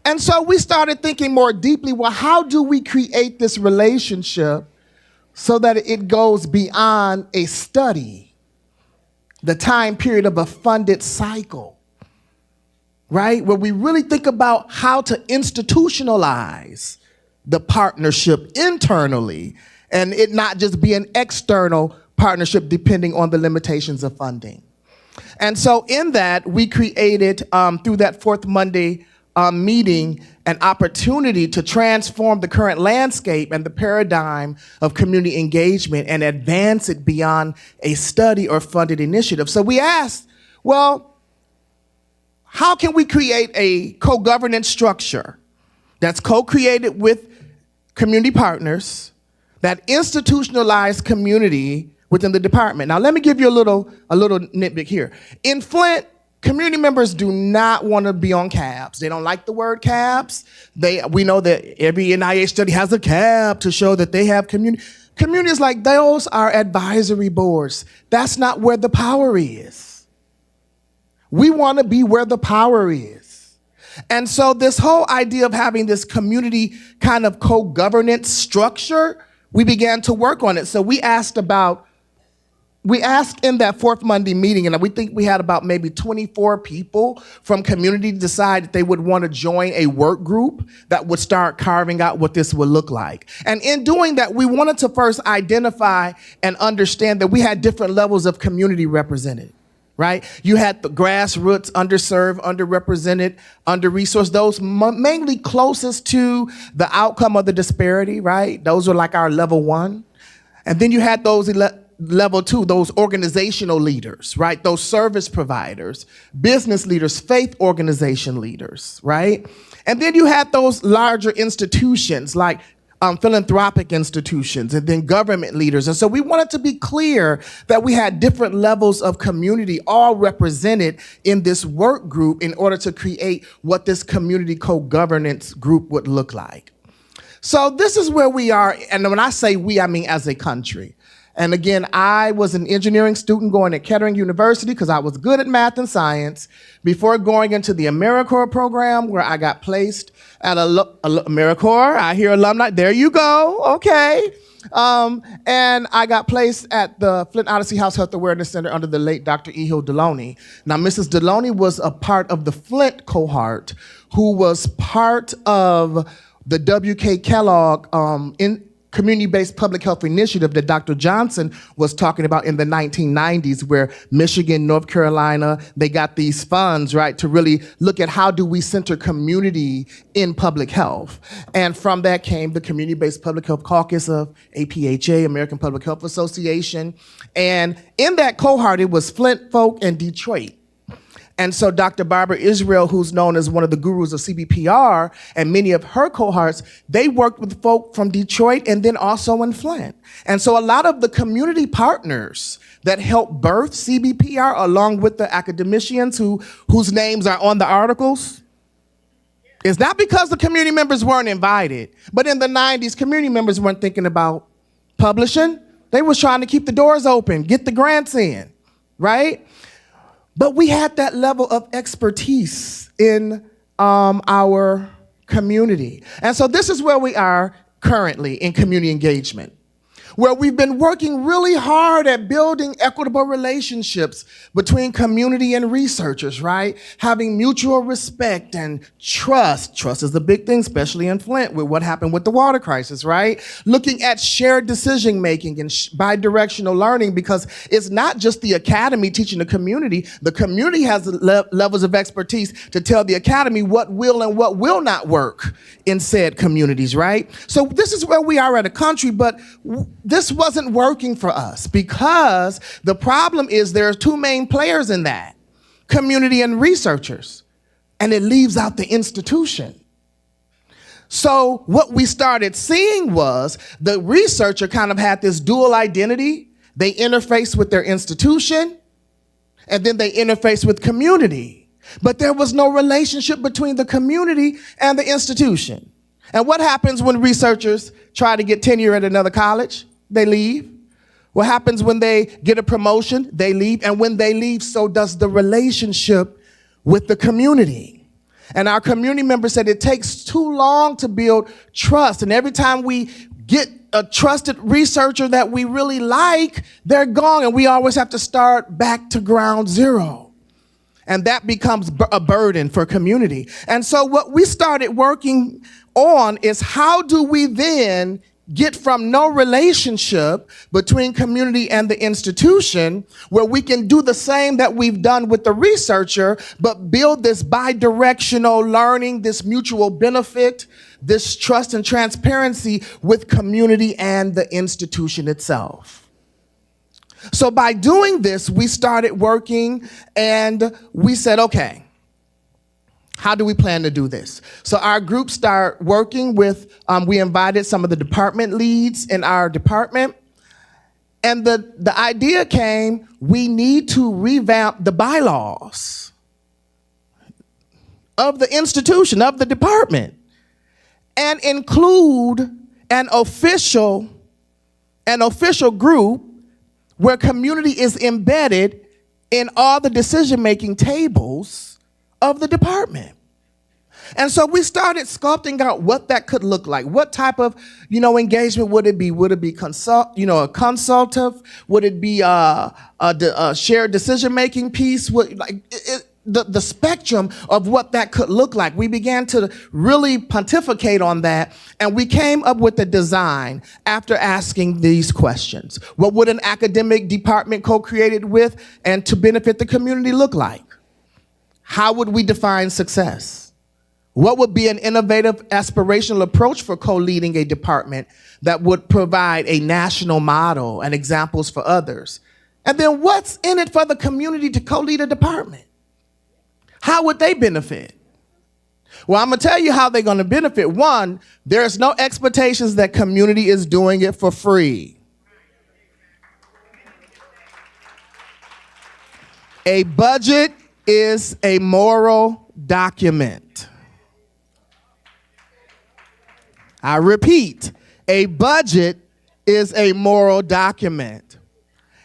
And so we started thinking more deeply, well, how do we create this relationship so that it goes beyond a study, the time period of a funded cycle? Right? Where we really think about how to institutionalize the partnership internally and it not just be an external partnership depending on the limitations of funding. And so in that, we created, through that fourth Monday meeting, an opportunity to transform the current landscape and the paradigm of community engagement and advance it beyond a study or funded initiative. So we asked, Well, how can we create a co-governance structure that's co-created with community partners that institutionalize community within the department? Now, let me give you a little nitpick here. In Flint, community members do not want to be on cabs. They don't like the word cabs. We know that every NIH study has a cab to show that they have community. Communities like those are advisory boards. That's not where the power is. We want to be where the power is. And so this whole idea of having this community kind of co-governance structure, we began to work on it. So we asked in that fourth Monday meeting, and we think we had about maybe 24 people from community decide that they would want to join a work group that would start carving out what this would look like. And in doing that, we wanted to first identify and understand that we had different levels of community represented, right? You had the grassroots, underserved, underrepresented, under-resourced, those mainly closest to the outcome of the disparity, right? Those were like our level one. And then you had those level two, those organizational leaders, right? Those service providers, business leaders, faith organization leaders, right? And then you had those larger institutions like philanthropic institutions and then government leaders. And so we wanted to be clear that we had different levels of community all represented in this work group in order to create what this community co-governance group would look like. So this is where we are. And when I say we, I mean as a country. And again, I was an engineering student going to Kettering University because I was good at math and science before going into the AmeriCorps program where I got placed at AmeriCorps. I hear alumni, there you go, okay. And I got placed at the Flint Odyssey House Health Awareness Center under the late Dr. Ehil Deloney. Now, Mrs. Deloney was a part of the Flint cohort who was part of the W.K. Kellogg community-based public health initiative that Dr. Johnson was talking about in the 1990s, where Michigan, North Carolina, they got these funds, right, to really look at how do we center community in public health. And from that came the Community-Based Public Health Caucus of APHA, American Public Health Association. And in that cohort, it was Flint folk and Detroit. And so Dr. Barbara Israel, who's known as one of the gurus of CBPR, and many of her cohorts, they worked with folk from Detroit and then also in Flint. And so a lot of the community partners that helped birth CBPR, along with the academicians whose names are on the articles, it's not because the community members weren't invited, but in the 90s, community members weren't thinking about publishing. They was trying to keep the doors open, get the grants in, right? But we had that level of expertise in our community. And so this is where we are currently in community engagement, where we've been working really hard at building equitable relationships between community and researchers, right? Having mutual respect and trust. Trust is a big thing, especially in Flint with what happened with the water crisis, right? Looking at shared decision-making and bi-directional learning, because it's not just the academy teaching the community. The community has levels of expertise to tell the academy what will and what will not work in said communities, right? So this is where we are at a country, but this wasn't working for us because the problem is there are two main players in that, community and researchers, and it leaves out the institution. So what we started seeing was the researcher kind of had this dual identity. They interface with their institution, and then they interface with community. But there was no relationship between the community and the institution. And what happens when researchers try to get tenure at another college? They leave. What happens when they get a promotion? They leave. And when they leave, so does the relationship with the community. And our community members said it takes too long to build trust. And every time we get a trusted researcher that we really like, they're gone. And we always have to start back to ground zero. And that becomes a burden for community. And so what we started working on is how do we then get from no relationship between community and the institution, where we can do the same that we've done with the researcher, but build this bi-directional learning, this mutual benefit, this trust and transparency with community and the institution itself. So by doing this, we started working and we said, okay, how do we plan to do this? So our group started working with, we invited some of the department leads in our department. And the idea came, we need to revamp the bylaws of the institution, of the department, and include an official group where community is embedded in all the decision-making tables of the department. And so we started sculpting out what that could look like. What type of, engagement would it be? Would it be a consultative? Would it be a shared decision-making piece? The spectrum of what that could look like. We began to really pontificate on that, and we came up with a design after asking these questions. What would an academic department co-created with and to benefit the community look like? How would we define success? What would be an innovative, aspirational approach for co-leading a department that would provide a national model and examples for others? And then what's in it for the community to co-lead a department? How would they benefit? Well, I'm gonna tell you how they're gonna benefit. One, there's no expectations that community is doing it for free. A budget is a moral document. I repeat, a budget is a moral document.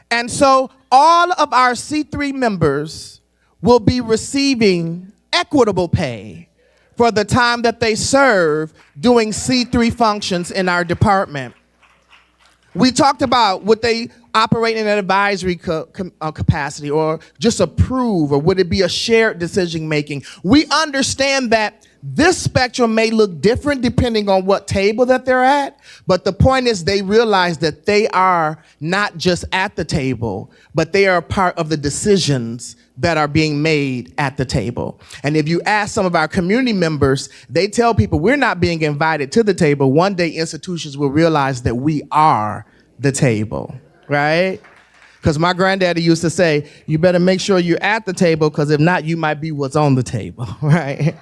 And so all of our C3 members will be receiving equitable pay for the time that they serve doing C3 functions in our department. We talked about would they operate in an advisory capacity or just approve, or would it be a shared decision making? We understand that this spectrum may look different depending on what table that they're at, but the point is they realize that they are not just at the table, but they are a part of the decisions that are being made at the table. And if you ask some of our community members, they tell people we're not being invited to the table. One day institutions will realize that we are the table, right? Because my granddaddy used to say, you better make sure you're at the table, because if not, you might be what's on the table, right?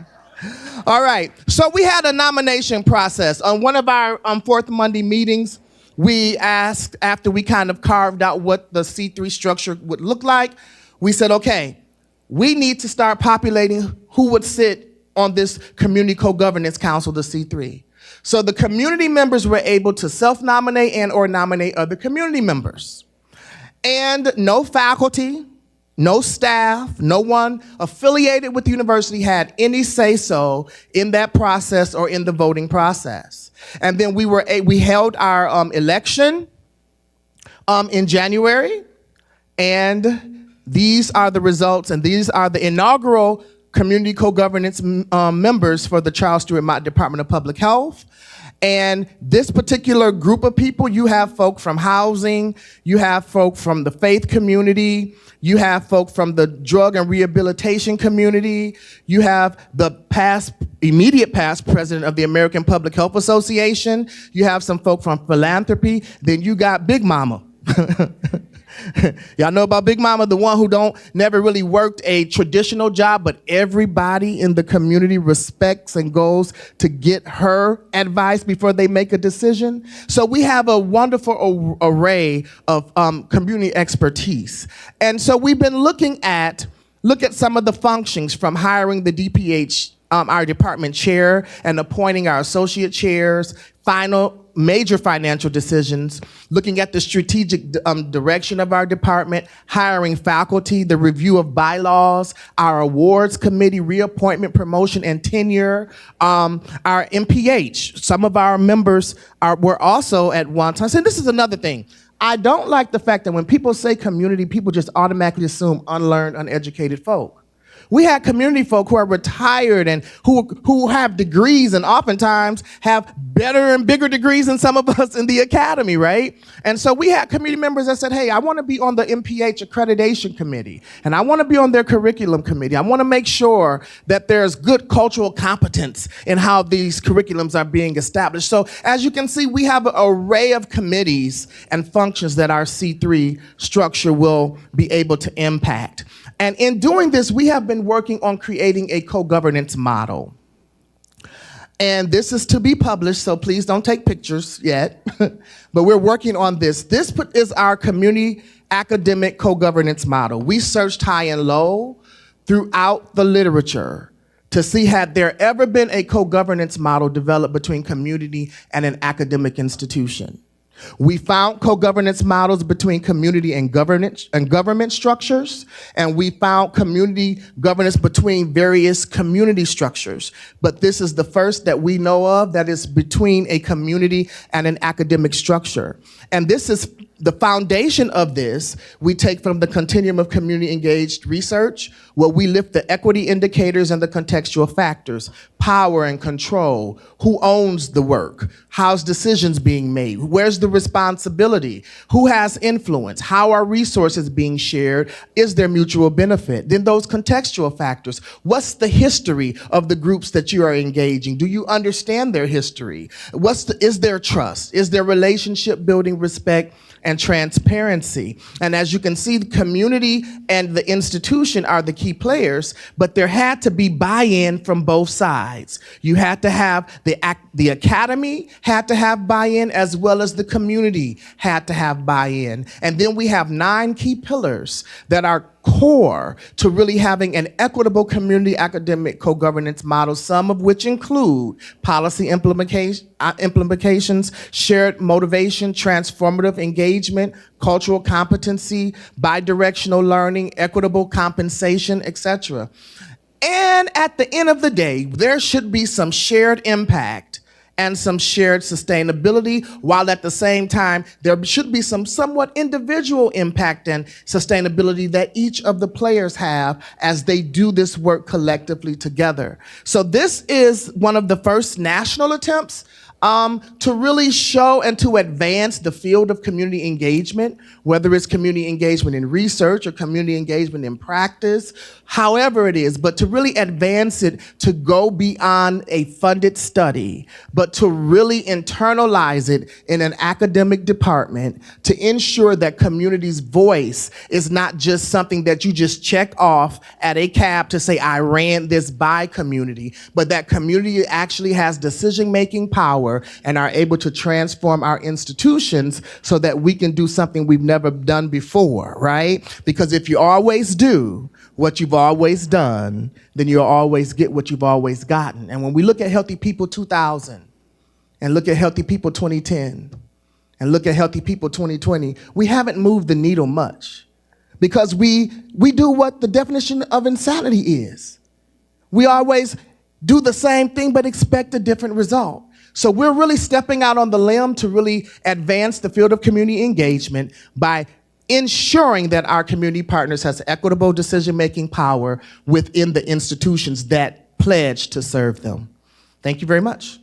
All right, so we had a nomination process. On one of our fourth Monday meetings, we asked, after we kind of carved out what the C3 structure would look like, we said, okay, we need to start populating who would sit on this Community Co-Governance Council, the C3. So the community members were able to self-nominate and or nominate other community members. And no faculty, no staff, no one affiliated with the university had any say-so in that process or in the voting process. And then we held our election in January, and these are the results, and these are the inaugural community co-governance members for the Charles Stewart Mott Department of Public Health. And this particular group of people, you have folk from housing, you have folk from the faith community, you have folk from the drug and rehabilitation community, you have the immediate past president of the American Public Health Association, you have some folk from philanthropy, then you got Big Mama. Y'all know about Big Mama, the one who never really worked a traditional job, but everybody in the community respects and goes to get her advice before they make a decision. So we have a wonderful array of community expertise. And so we've been look at some of the functions, from hiring the DPH, our department chair, and appointing our associate chairs, major financial decisions, looking at the strategic direction of our department, hiring faculty, the review of bylaws, our awards committee, reappointment, promotion, and tenure, our MPH. Some of our members were also at one time. So this is another thing. I don't like the fact that when people say community, people just automatically assume unlearned, uneducated folk. We had community folk who are retired and who have degrees and oftentimes have better and bigger degrees than some of us in the academy, right? And so we had community members that said, hey, I want to be on the MPH accreditation committee, and I want to be on their curriculum committee. I want to make sure that there's good cultural competence in how these curriculums are being established. So as you can see, we have an array of committees and functions that our C3 structure will be able to impact. And in doing this, we have been working on creating a co-governance model. And this is to be published, so please don't take pictures yet. But we're working on this. This is our community academic co-governance model. We searched high and low throughout the literature to see had there ever been a co-governance model developed between community and an academic institution. We found co-governance models between community and government structures, and we found community governance between various community structures. But this is the first that we know of that is between a community and an academic structure. And this is the foundation of this we take from the continuum of community engaged research, where we lift the equity indicators and the contextual factors, power and control, who owns the work, how's decisions being made, where's the responsibility, who has influence, how are resources being shared, is there mutual benefit? Then those contextual factors, what's the history of the groups that you are engaging? Do you understand their history? Is there trust? Is there relationship building, respect, and transparency? And as you can see, the community and the institution are the key players, but there had to be buy-in from both sides. You had to have the academy had to have buy-in, as well as the community had to have buy-in. And then we have 9 key pillars that are core to really having an equitable community academic co-governance model, some of which include policy implications, shared motivation, transformative engagement, cultural competency, bidirectional learning, equitable compensation, etc. And at the end of the day, there should be some shared impact and some shared sustainability, while at the same time, there should be some somewhat individual impact and sustainability that each of the players have as they do this work collectively together. So this is one of the first national attempts to really show and to advance the field of community engagement, whether it's community engagement in research or community engagement in practice, however it is, but to really advance it to go beyond a funded study, but to really internalize it in an academic department to ensure that community's voice is not just something that you just check off at a cab to say, I ran this by community, but that community actually has decision-making power and are able to transform our institutions so that we can do something we've never done before, right? Because if you always do what you've always done, then you'll always get what you've always gotten. And when we look at Healthy People 2000 and look at Healthy People 2010 and look at Healthy People 2020, we haven't moved the needle much because we do what the definition of insanity is. We always do the same thing but expect a different result. So we're really stepping out on the limb to really advance the field of community engagement by ensuring that our community partners has equitable decision-making power within the institutions that pledge to serve them. Thank you very much.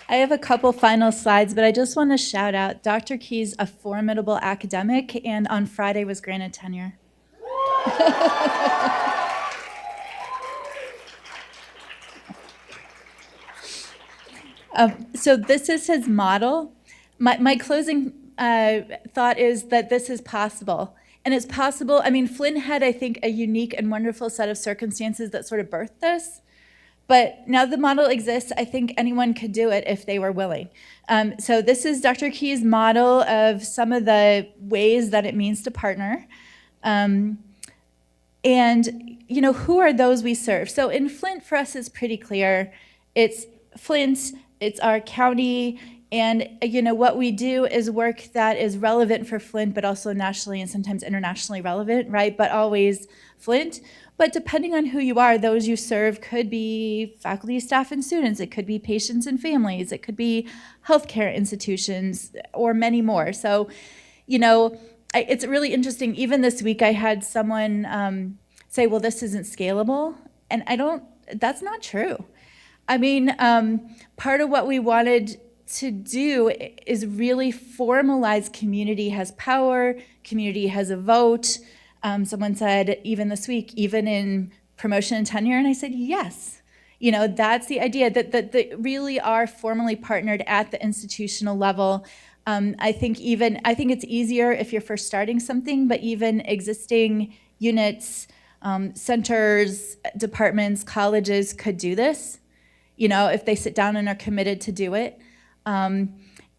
I have a couple final slides, but I just want to shout out Dr. Key's a formidable academic, and on Friday was granted tenure. So this is his model. My closing thought is that this is possible. And it's possible, I mean, Flynn had, I think, a unique and wonderful set of circumstances that sort of birthed this. But now the model exists, I think anyone could do it if they were willing. So this is Dr. Key's model of some of the ways that it means to partner. And, you know, who are those we serve? So in Flint, for us, it's pretty clear. It's Flint, it's our county, And what we do is work that is relevant for Flint, but also nationally and sometimes internationally relevant, right? But always Flint. But depending on who you are, those you serve could be faculty, staff, and students. It could be patients and families. It could be healthcare institutions, or many more. So, it's really interesting. Even this week, I had someone say, well, this isn't scalable. And that's not true. I mean, part of what we wanted to do is really formalize community has power, community has a vote. Someone said, even this week, even in promotion and tenure, and I said, yes. That's the idea, that they really are formally partnered at the institutional level. I think it's easier if you're first starting something, but even existing units, centers, departments, colleges could do this, if they sit down and are committed to do it.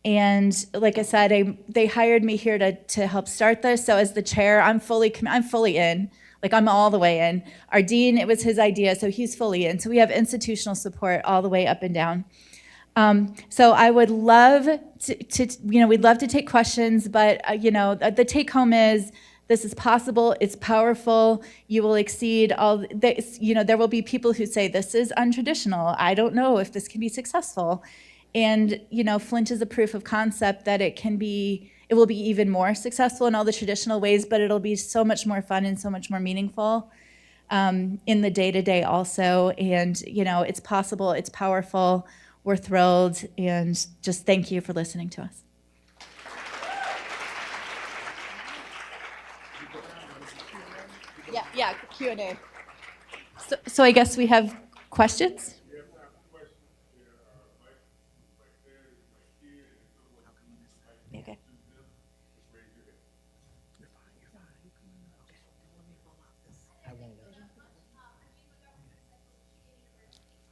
And like I said, they hired me here to help start this. So as the chair, I'm fully in. Like, I'm all the way in. Our dean, it was his idea, so he's fully in. So we have institutional support all the way up and down. So I would love we'd love to take questions, but the take home is, this is possible, it's powerful, you will exceed all this. There will be people who say, this is untraditional, I don't know if this can be successful. And, Flint is a proof of concept that it will be even more successful in all the traditional ways, but it'll be so much more fun and so much more meaningful in the day-to-day also. And, it's possible, it's powerful, we're thrilled, and just thank you for listening to us. Yeah, Q&A. So I guess we have questions? Okay.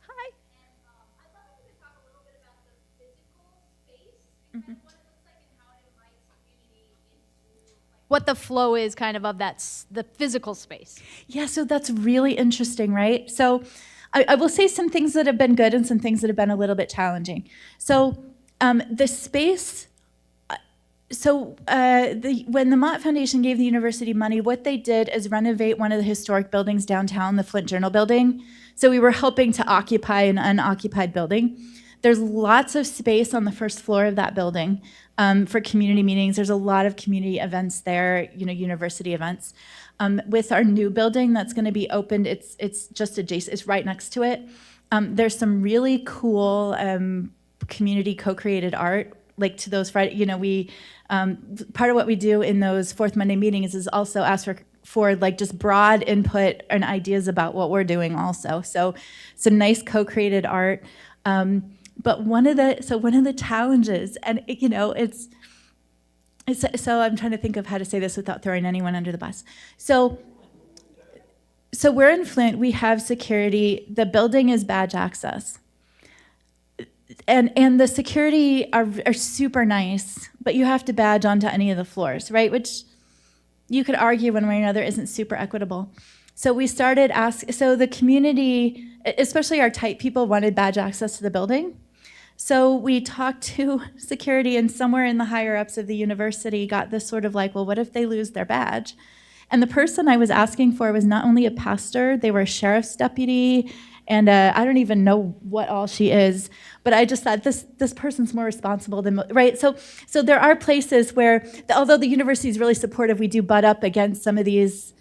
Hi. What the flow is kind of the physical space. Yeah, so that's really interesting, right? So I will say some things that have been good and some things that have been a little bit challenging. So the space, when the Mott Foundation gave the university money, what they did is renovate one of the historic buildings downtown, the Flint Journal building. So we were helping to occupy an unoccupied building. There's lots of space on the first floor of that building for community meetings. There's a lot of community events there, university events. With our new building that's going to be opened, it's just adjacent, it's right next to it. There's some really cool community co-created art, like to those Friday, we, part of what we do in those fourth Monday meetings is also ask for like just broad input and ideas about what we're doing also. So some nice co-created art. But one of the challenges, and so I'm trying to think of how to say this without throwing anyone under the bus. So we're in Flint, we have security, the building is badge access. And the security are super nice, but you have to badge onto any of the floors, right? Which you could argue one way or another isn't super equitable. So we started so the community, especially our tight people, wanted badge access to the building. So we talked to security, and somewhere in the higher ups of the university got this sort of like, well, what if they lose their badge? And the person I was asking for was not only a pastor, they were a sheriff's deputy, and I don't even know what all she is, but I just thought this person's more responsible than, right? So there are places where, although the university is really supportive, we do butt up against some of these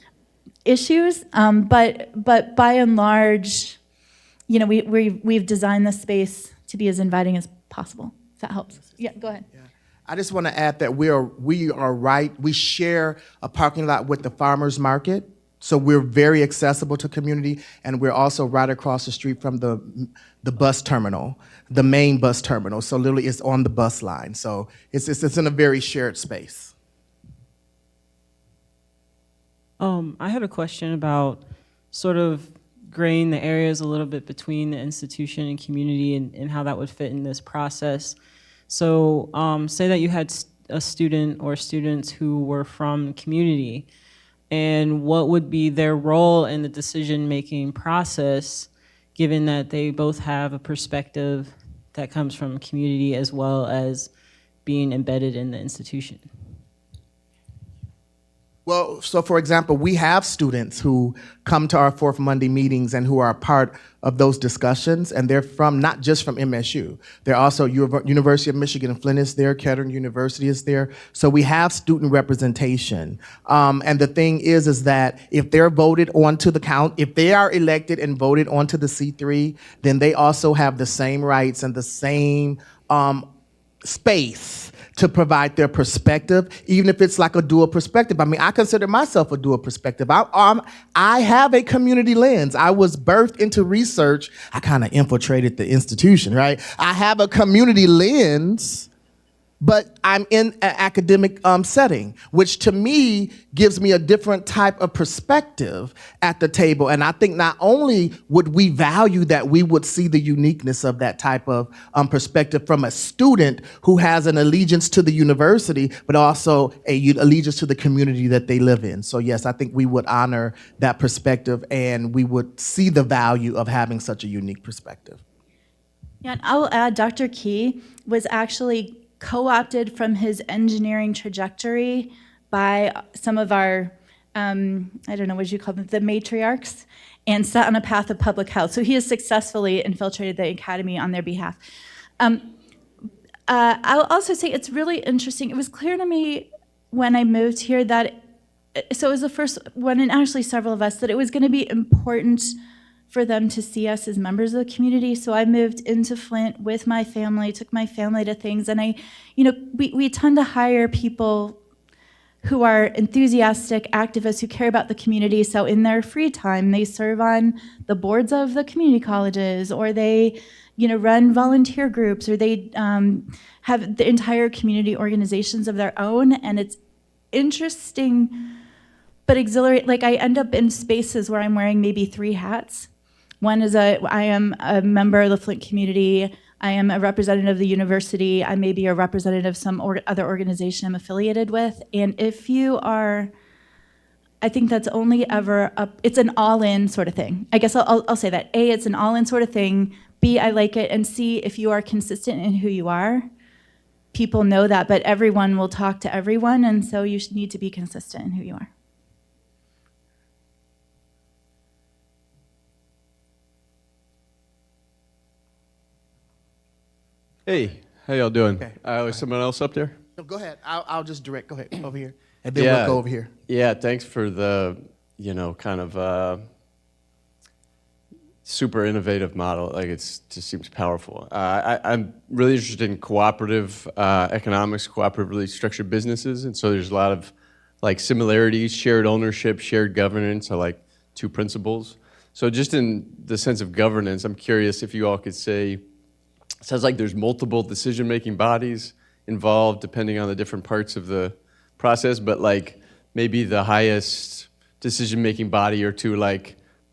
issues, but by and large, we've designed the space to be as inviting as possible. If that helps. Yeah, go ahead. Yeah. I just want to add that we are right. We share a parking lot with the farmers market, so we're very accessible to community, and we're also right across the street from the bus terminal, the main bus terminal. So literally, it's on the bus line. So it's in a very shared space. I had a question about sort of graying the areas a little bit between the institution and community and how that would fit in this process. So say that you had a student or students who were from community, and what would be their role in the decision-making process, given that they both have a perspective that comes from community as well as being embedded in the institution? Well, so for example, we have students who come to our Fourth Monday meetings and who are a part of those discussions, and they're from not just from MSU. They're also University of Michigan Flint is there, Kettering University is there. So we have student representation. And the thing is that if they're voted onto the count, if they are elected and voted onto the C3, then they also have the same rights and the same space to provide their perspective, even if it's like a dual perspective. I mean, I consider myself a dual perspective. I have a community lens. I was birthed into research. I kind of infiltrated the institution, right? I have a community lens, but I'm in an academic setting, which to me gives me a different type of perspective at the table. And I think not only would we value that, we would see the uniqueness of that type of perspective from a student who has an allegiance to the university, but also a allegiance to the community that they live in. So yes, I think we would honor that perspective and we would see the value of having such a unique perspective. Yeah, and I'll add, Dr. Key was actually co-opted from his engineering trajectory by some of our, I don't know, what did you call them, the matriarchs, and set on a path of public health. So he has successfully infiltrated the academy on their behalf. I'll also say it's really interesting. It was clear to me when I moved here that, so it was the first one, and actually several of us, that it was going to be important for them to see us as members of the community. So I moved into Flint with my family, took my family to things, and we tend to hire people who are enthusiastic activists who care about the community. So in their free time, they serve on the boards of the community colleges, or they, run volunteer groups, or they have the entire community organizations of their own. And it's interesting, but exhilarating. Like, I end up in spaces where I'm wearing maybe 3 hats. One is I am a member of the Flint community. I am a representative of the university. I may be a representative of some other organization I'm affiliated with. And if you are, I think that's only ever it's an all-in sort of thing. I guess I'll say that. A, it's an all-in sort of thing. B, I like it. And C, if you are consistent in who you are, people know that, but everyone will talk to everyone, and so you need to be consistent in who you are. Hey, how y'all doing? Okay. Is someone else up there? No, go ahead. I'll just direct. Go ahead over here, and then we'll go over here. Yeah, thanks for the, kind of super innovative model. Like, just seems powerful. I'm really interested in cooperative economics, cooperatively structured businesses, and so there's a lot of similarities. Shared ownership, shared governance are like 2 principles. So just in the sense of governance, I'm curious if you all could say, it sounds like there's multiple decision-making bodies involved depending on the different parts of the process, but maybe the highest decision-making body or 2,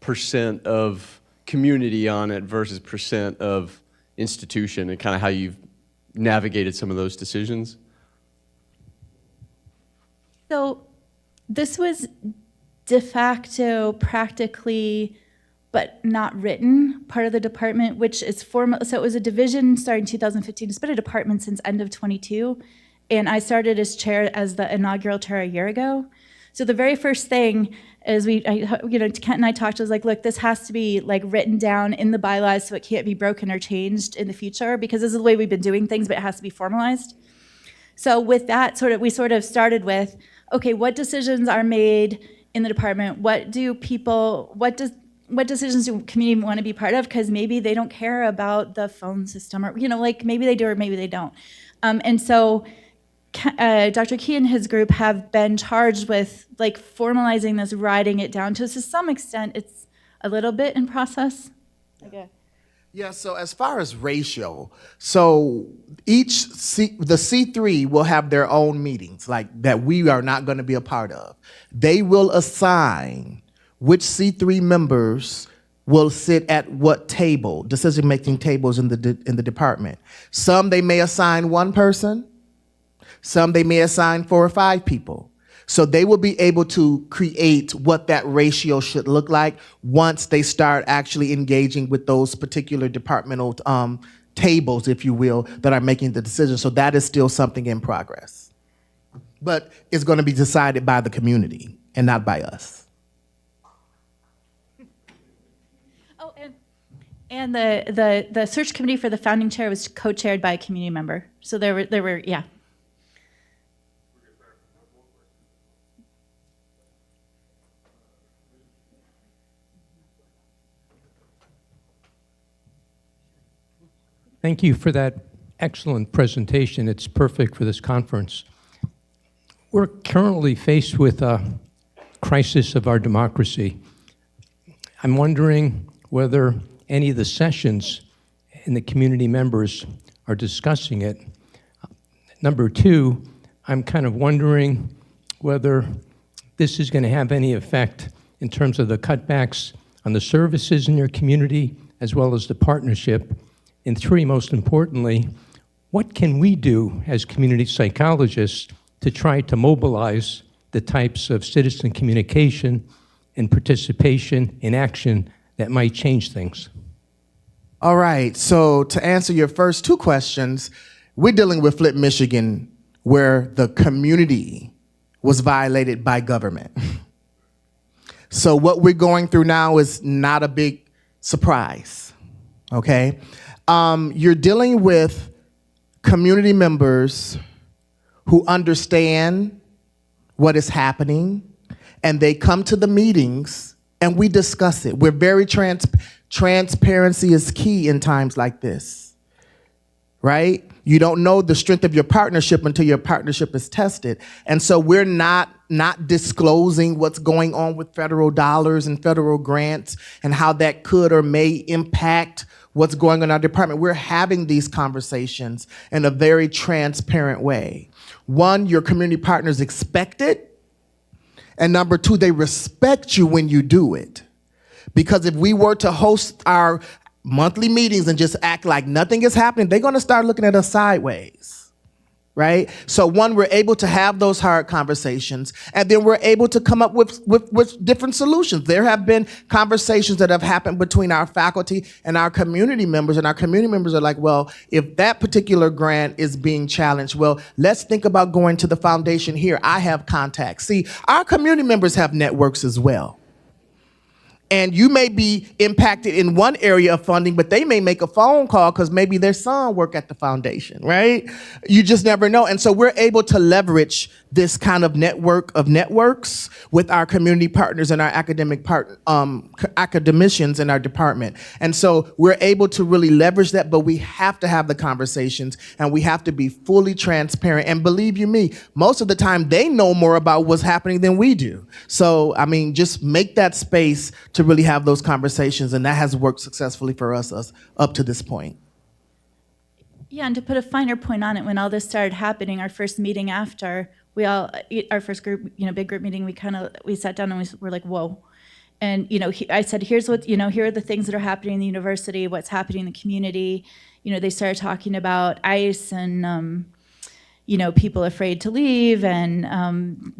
percent of community on it versus percent of institution, and kind of how you've navigated some of those decisions. So this was de facto, practically, but not written, part of the department, which is formal. So it was a division starting in 2015. It's been a department since end of 22. And I started as chair, as the inaugural chair a year ago. So the very first thing is Kent and I talked, I was like, look, this has to be written down in the bylaws so it can't be broken or changed in the future, because this is the way we've been doing things, but it has to be formalized. So with that, we sort of started with, okay, what decisions are made in the department? What decisions do community want to be part of? Because maybe they don't care about the phone system, or maybe they do or maybe they don't. And so Dr. Key and his group have been charged with formalizing this, writing it down. To some extent, it's a little bit in process. Okay. Yeah, so as far as ratio, so the C3 will have their own meetings that we are not going to be a part of. They will assign which C3 members will sit at what table, decision-making tables in the department. Some they may assign 1 person, some they may assign 4 or 5 people. So they will be able to create what that ratio should look like once they start actually engaging with those particular departmental tables, if you will, that are making the decision. So that is still something in progress. But it's going to be decided by the community and not by us. Oh, and the search committee for the founding chair was co-chaired by a community member. So there were yeah. Thank you for that excellent presentation. It's perfect for this conference. We're currently faced with a crisis of our democracy. I'm wondering whether any of the sessions and the community members are discussing it. Number two, I'm kind of wondering whether this is going to have any effect in terms of the cutbacks on the services in your community as well as the partnership. And three, most importantly, what can we do as community psychologists to try to mobilize the types of citizen communication and participation in action that might change things? All right, so to answer your first two questions, we're dealing with Flint, Michigan, where the community was violated by government. So what we're going through now is not a big surprise, okay? You're dealing with community members who understand what is happening, and they come to the meetings and we discuss it. We're very transparency is key in times like this, right? You don't know the strength of your partnership until your partnership is tested. And so we're not disclosing what's going on with federal dollars and federal grants and how that could or may impact what's going on in our department. We're having these conversations in a very transparent way. One, your community partners expect it. And number two, they respect you when you do it. Because if we were to host our monthly meetings and just act like nothing is happening, they're gonna start looking at us sideways, right? So one, we're able to have those hard conversations, and then we're able to come up with different solutions. There have been conversations that have happened between our faculty and our community members, and our community members are like, well, if that particular grant is being challenged, well, let's think about going to the foundation here. I have contacts. See, our community members have networks as well. And you may be impacted in one area of funding, but they may make a phone call because maybe their son work at the foundation, right? You just never know. And so we're able to leverage this kind of network of networks with our community partners and our academicians in our department. And so we're able to really leverage that, but we have to have the conversations and we have to be fully transparent. And believe you me, most of the time they know more about what's happening than we do. So, I mean, just make that space to really have those conversations, and that has worked successfully for us up to this point. Yeah, and to put a finer point on it, when all this started happening, our first meeting after, our first group, big group meeting, we sat down and we were like, whoa. And, I said, here's what, here are the things that are happening in the university, what's happening in the community. They started talking about ICE and, people afraid to leave and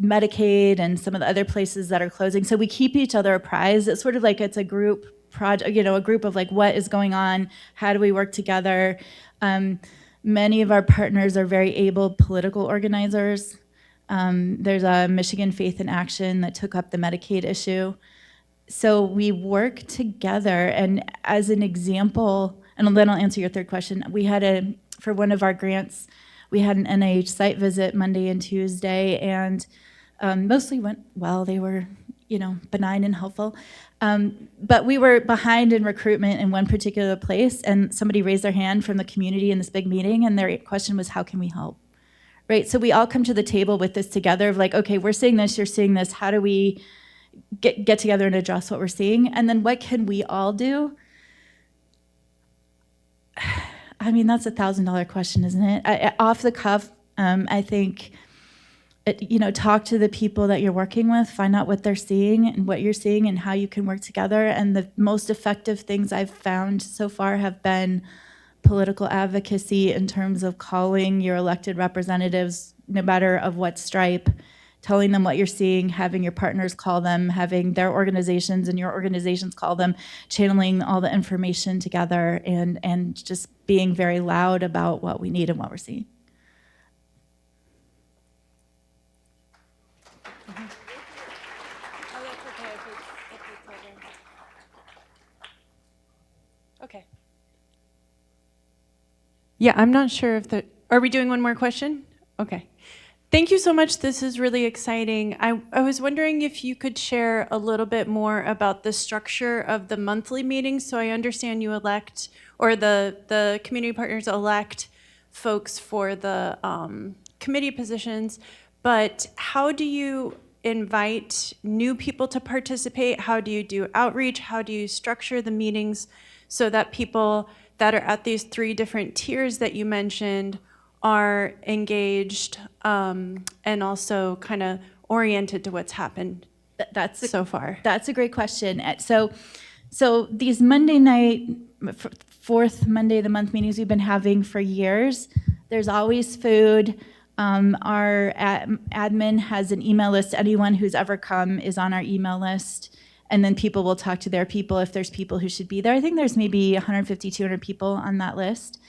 Medicaid and some of the other places that are closing. So we keep each other apprised. It's sort of like it's a group project, a group of like, what is going on? How do we work together? Many of our partners are very able political organizers. There's a Michigan Faith in Action that took up the Medicaid issue. So we work together, and as an example, and then I'll answer your third question, for one of our grants, we had an NIH site visit Monday and Tuesday, and mostly went well. They were, benign and helpful. But we were behind in recruitment in one particular place, and somebody raised their hand from the community in this big meeting, and their question was, how can we help? Right, so we all come to the table with this together of like, okay, we're seeing this, you're seeing this, how do we get together and address what we're seeing? And then what can we all do? I mean, that's $1,000 question, isn't it? Off the cuff, I think, talk to the people that you're working with, find out what they're seeing and what you're seeing and how you can work together. And the most effective things I've found so far have been political advocacy in terms of calling your elected representatives, no matter of what stripe, telling them what you're seeing, having your partners call them, having their organizations and your organizations call them, channeling all the information together, and just being very loud about what we need and what we're seeing. Oh, that's okay if it's over. Okay. Yeah, I'm not sure if are we doing one more question? Okay. Thank you so much. This is really exciting. I was wondering if you could share a little bit more about the structure of the monthly meetings. So I understand you elect, or the community partners elect folks for the committee positions, but how do you invite new people to participate? How do you do outreach? How do you structure the meetings so that people that are at these 3 different tiers that you mentioned are engaged and also kind of oriented to what's happened so far? That's a great question. So these Monday night, fourth Monday of the month meetings we've been having for years, there's always food. Our admin has an email list. Anyone who's ever come is on our email list. And then people will talk to their people if there's people who should be there. I think there's maybe 150, 200 people on that list.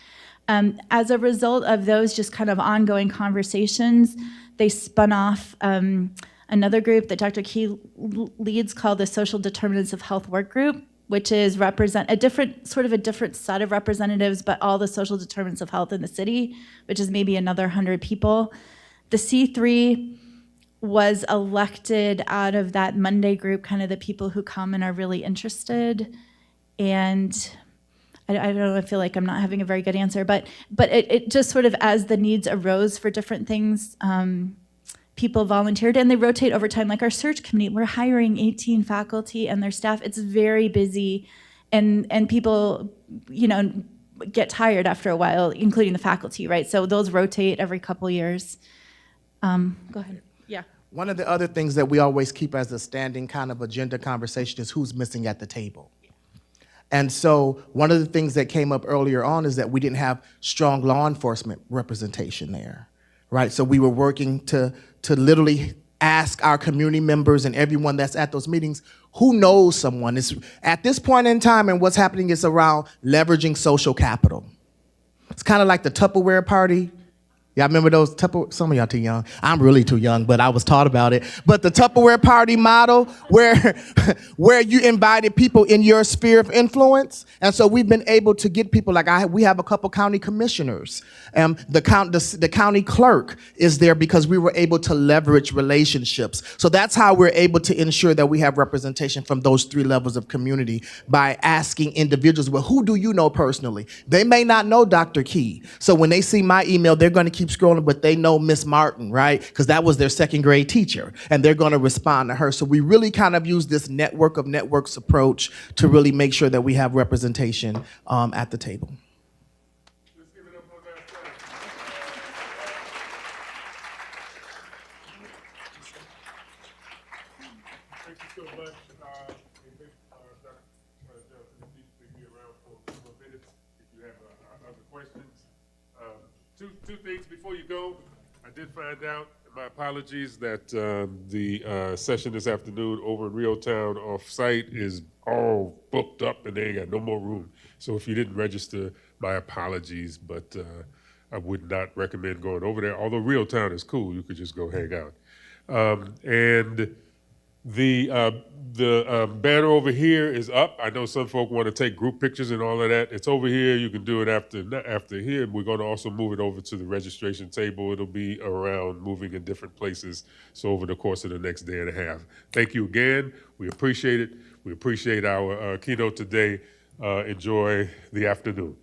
As a result of those just kind of ongoing conversations, they spun off another group that Dr. Key leads called the Social Determinants of Health Work Group, which is a different set of representatives, but all the social determinants of health in the city, which is maybe another 100 people. The C3 was elected out of that Monday group, kind of the people who come and are really interested. And I don't know, I feel like I'm not having a very good answer, but it just sort of, as the needs arose for different things, people volunteered, and they rotate over time. Like our search committee, we're hiring 18 faculty and their staff. It's very busy, and people, get tired after a while, including the faculty, right? So those rotate every couple years. Go ahead. Yeah. One of the other things that we always keep as a standing kind of agenda conversation is who's missing at the table. And so one of the things that came up earlier on is that we didn't have strong law enforcement representation there, right? So we were working to literally ask our community members and everyone that's at those meetings, who knows someone? At this point in time, and what's happening is around leveraging social capital. It's kind of like the Tupperware party. Y'all remember those Tupperware? Some of y'all too young. I'm really too young, but I was taught about it. But the Tupperware party model, where you invited people in your sphere of influence. And so we've been able to get people, we have a couple county commissioners. The county clerk is there because we were able to leverage relationships. So that's how we're able to ensure that we have representation from those 3 levels of community, by asking individuals, well, who do you know personally? They may not know Dr. Key. So when they see my email, they're going to keep scrolling, but they know Miss Martin, right? Because that was their 2nd grade teacher, and they're going to respond to her. So we really kind of use this network of networks approach to really make sure that we have representation at the table. Let's give it up on that side. Thank you so much. Dr. Johnson, if you could be around for a couple of minutes if you have other questions. Two things before you go. I did find out, my apologies, that the session this afternoon over in Reeltown off-site is all booked up and they ain't got no more room. So if you didn't register, my apologies, but I would not recommend going over there. Although Reeltown is cool, you could just go hang out. And the banner over here is up. I know some folk want to take group pictures and all of that. It's over here. You can do it after here. We're going to also move it over to the registration table. It'll be around, moving in different places. So over the course of the next day and a half. Thank you again. We appreciate it. We appreciate our keynote today. Enjoy the afternoon.